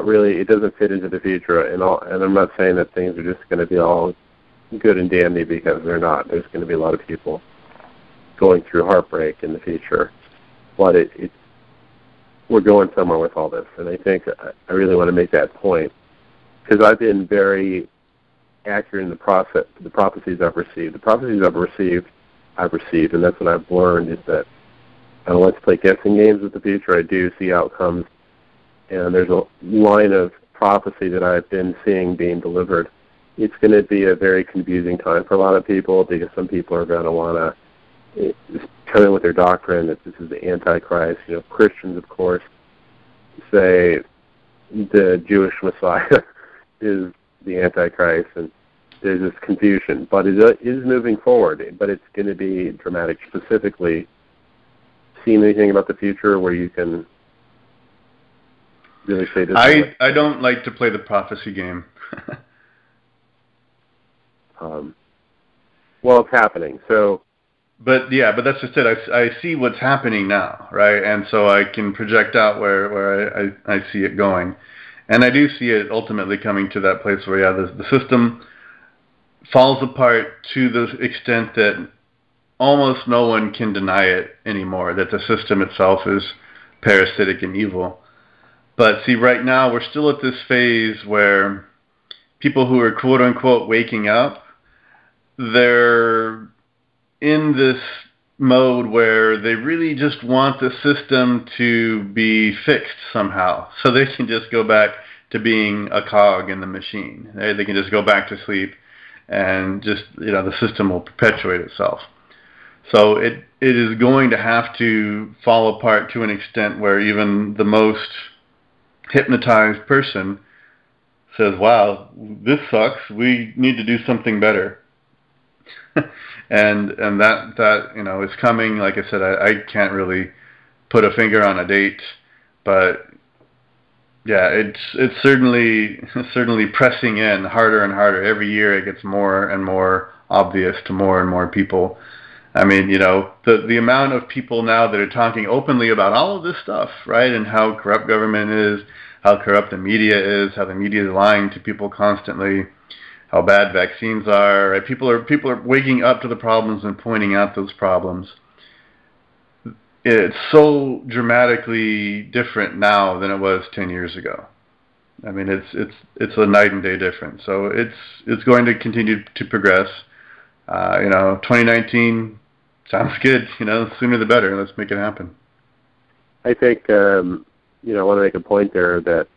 really, it doesn't fit into the future, and I'm not saying that things are just going to be all good and dandy, because they're not. There's going to be a lot of people going through heartbreak in the future, but we're going somewhere with all this, and I think I really want to make that point, because I've been very accurate in the prophecies I've received. The prophecies I've received, and that's what I've learned, is that I don't like to play guessing games with the future. I do see outcomes, and there's a line of prophecy that I've been seeing being delivered. It's going to be a very confusing time for a lot of people, because some people are going to want to come in with their doctrine that this is the Antichrist. Christians, of course, say the Jewish Messiah is the Antichrist, and there's this confusion. But it is moving forward, but it's going to be dramatic. Specifically, seen anything about the future where you can really say this? I don't like to play the prophecy game. Well, it's happening. So, but that's just it. I see what's happening now, right? And so I can project out where I see it going, and I do see it ultimately coming to that place where the system falls apart to the extent that almost no one can deny it anymore, that the system itself is parasitic and evil. But see, right now we're still at this phase where people who are quote-unquote waking up, they're in this mode where they really just want the system to be fixed somehow, so they can just go back to being a cog in the machine. They can just go back to sleep, and just the system will perpetuate itself. So it is going to have to fall apart to an extent where even the most hypnotized person says, "Wow, this sucks. We need to do something better." and that is coming. Like I said, I can't really put a finger on a date, but yeah, it's certainly pressing in harder and harder. Every year it gets more and more obvious to more and more people. I mean, the amount of people now that are talking openly about all of this stuff, right, and how corrupt government is, how corrupt the media is, how the media is lying to people constantly, how bad vaccines are. Right? People are waking up to the problems and pointing out those problems. It's so dramatically different now than it was 10 years ago. I mean, it's a night and day difference. So it's going to continue to progress. 2019 sounds good. Sooner the better. Let's make it happen. I think I want to make a point there that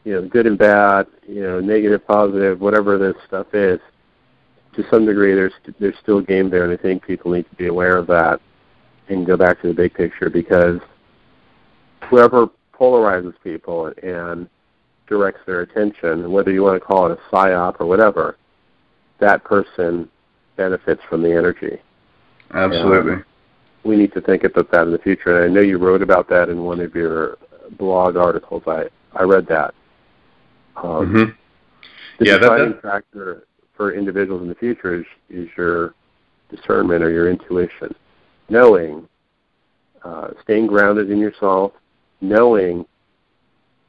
good and bad, negative, positive, whatever this stuff is, to some degree there's still game there, and I think people need to be aware of that and go back to the big picture, because whoever polarizes people and directs their attention, whether you want to call it a psyop or whatever, that person benefits from the energy. Absolutely. We need to think about that in the future, and I know you wrote about that in one of your blog articles. I read that. The deciding factor for individuals in the future is your discernment or your intuition. Knowing, staying grounded in yourself, knowing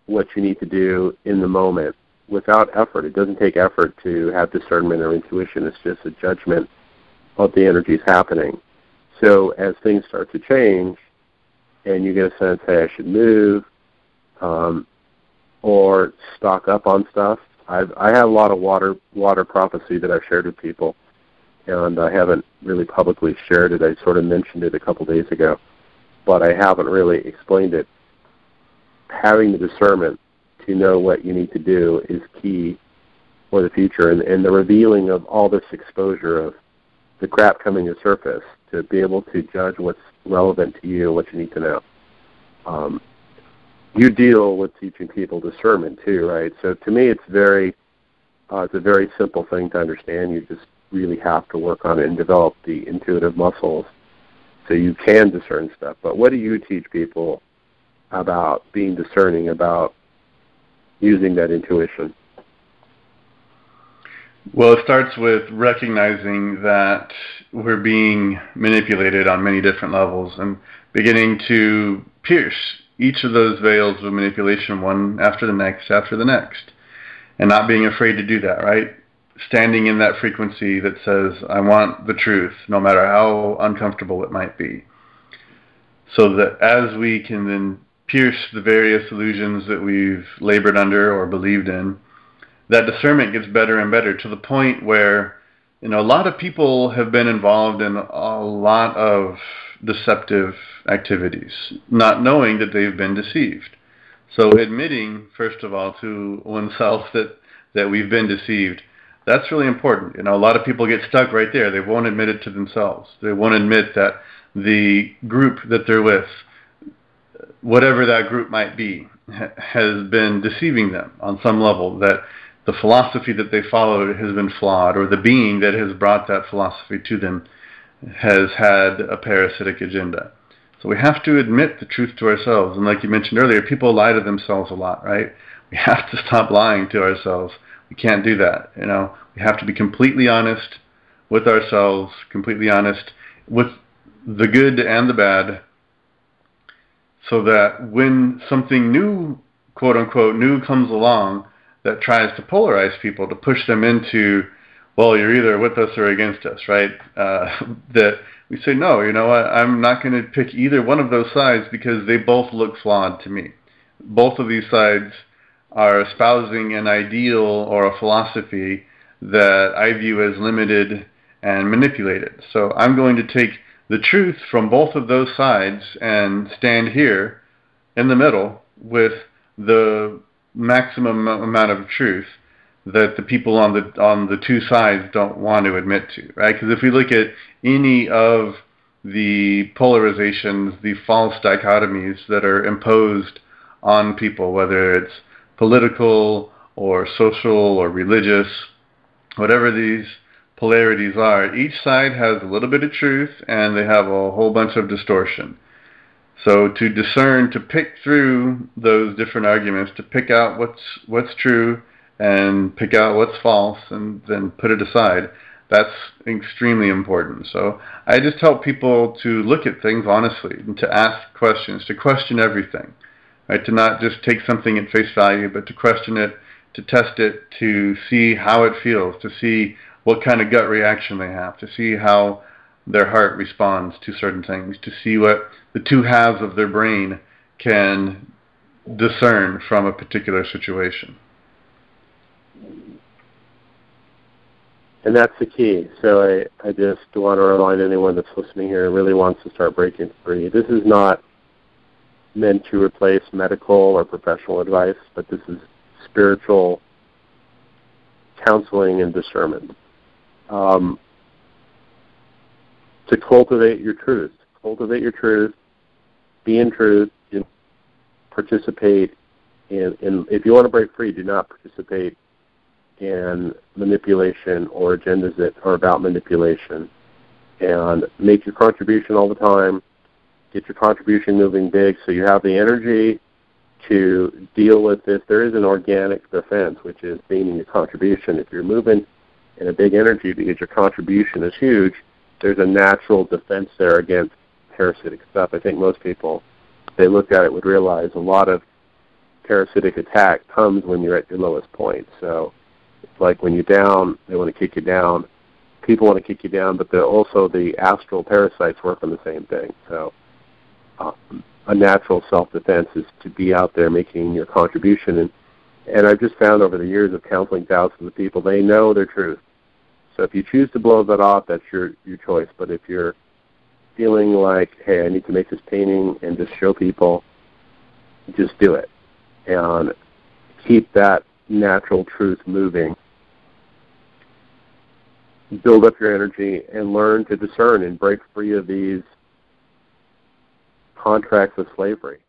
what you need to do in the moment without effort. It doesn't take effort to have discernment or intuition. It's just a judgment what the energy is happening. So as things start to change, and you get a sense, hey, I should move, or stock up on stuff. I have a lot of water prophecy that I've shared with people, and I haven't really publicly shared it. I sort of mentioned it a couple days ago, but I haven't really explained it. Having the discernment to know what you need to do is key for the future, and the revealing of all this exposure of the crap coming to surface to be able to judge what's relevant to you and what you need to know. You deal with teaching people discernment too, right? So to me, it's a very simple thing to understand. You just really have to work on it and develop the intuitive muscles so you can discern stuff. But what do you teach people about being discerning, about using that intuition? Well, it starts with recognizing that we're being manipulated on many different levels and beginning to pierce each of those veils of manipulation one after the next, and not being afraid to do that, right? Standing in that frequency that says, I want the truth, no matter how uncomfortable it might be. So that as we can then pierce the various illusions that we've labored under or believed in, that discernment gets better and better to the point where, a lot of people have been involved in a lot of deceptive activities, not knowing that they've been deceived. So admitting, first of all, to oneself that we've been deceived, that's really important. A lot of people get stuck right there. They won't admit it to themselves. They won't admit that the group that they're with, whatever that group might be, has been deceiving them on some level, that the philosophy that they followed has been flawed, or the being that has brought that philosophy to them has had a parasitic agenda. So we have to admit the truth to ourselves. And like you mentioned earlier, people lie to themselves a lot, right? We have to stop lying to ourselves. We can't do that. We have to be completely honest with ourselves, completely honest with the good and the bad, so that when something new, quote unquote, new comes along that tries to polarize people, to push them into, well, you're either with us or against us, right? That we say, no, you know what, I'm not going to pick either one of those sides because they both look flawed to me. Both of these sides are espousing an ideal or a philosophy that I view as limited and manipulated. So I'm going to take the truth from both of those sides and stand here in the middle with the maximum amount of truth that the people on the two sides don't want to admit to, right? Because if we look at any of the polarizations, the false dichotomies that are imposed on people, whether it's political or social or religious, whatever these polarities are, each side has a little bit of truth and they have a whole bunch of distortion. So to discern, to pick through those different arguments, to pick out what's true and pick out what's false and then put it aside, that's extremely important. So I just help people to look at things honestly and to ask questions, to question everything, right? To not just take something at face value, but to question it, to test it, to see how it feels, to see what kind of gut reaction they have, to see how their heart responds to certain things, to see what the two halves of their brain can discern from a particular situation. And that's the key. So I just want to remind anyone that's listening here and really wants to start breaking free. This is not meant to replace medical or professional advice, but this is spiritual counseling and discernment. To cultivate your truth. Cultivate your truth. Be in truth. Participate in, if you want to break free, do not participate in manipulation or agendas that are about manipulation. And make your contribution all the time. Get your contribution moving big so you have the energy to deal with this. There is an organic defense, which is being in your contribution. If you're moving in a big energy because your contribution is huge, there's a natural defense there against parasitic stuff. I think most people, if they look at it, would realize a lot of parasitic attack comes when you're at your lowest point. So it's like when you're down, they want to kick you down. people want to kick you down, but also the astral parasites work on the same thing. So a natural self-defense is to be out there making your contribution. And I've just found over the years of counseling thousands of people, they know their truth. So if you choose to blow that off, that's your choice. But if you're feeling like, hey, I need to make this painting and just show people, just do it. And keep that natural truth moving. Build up your energy and learn to discern and break free of these contracts of slavery.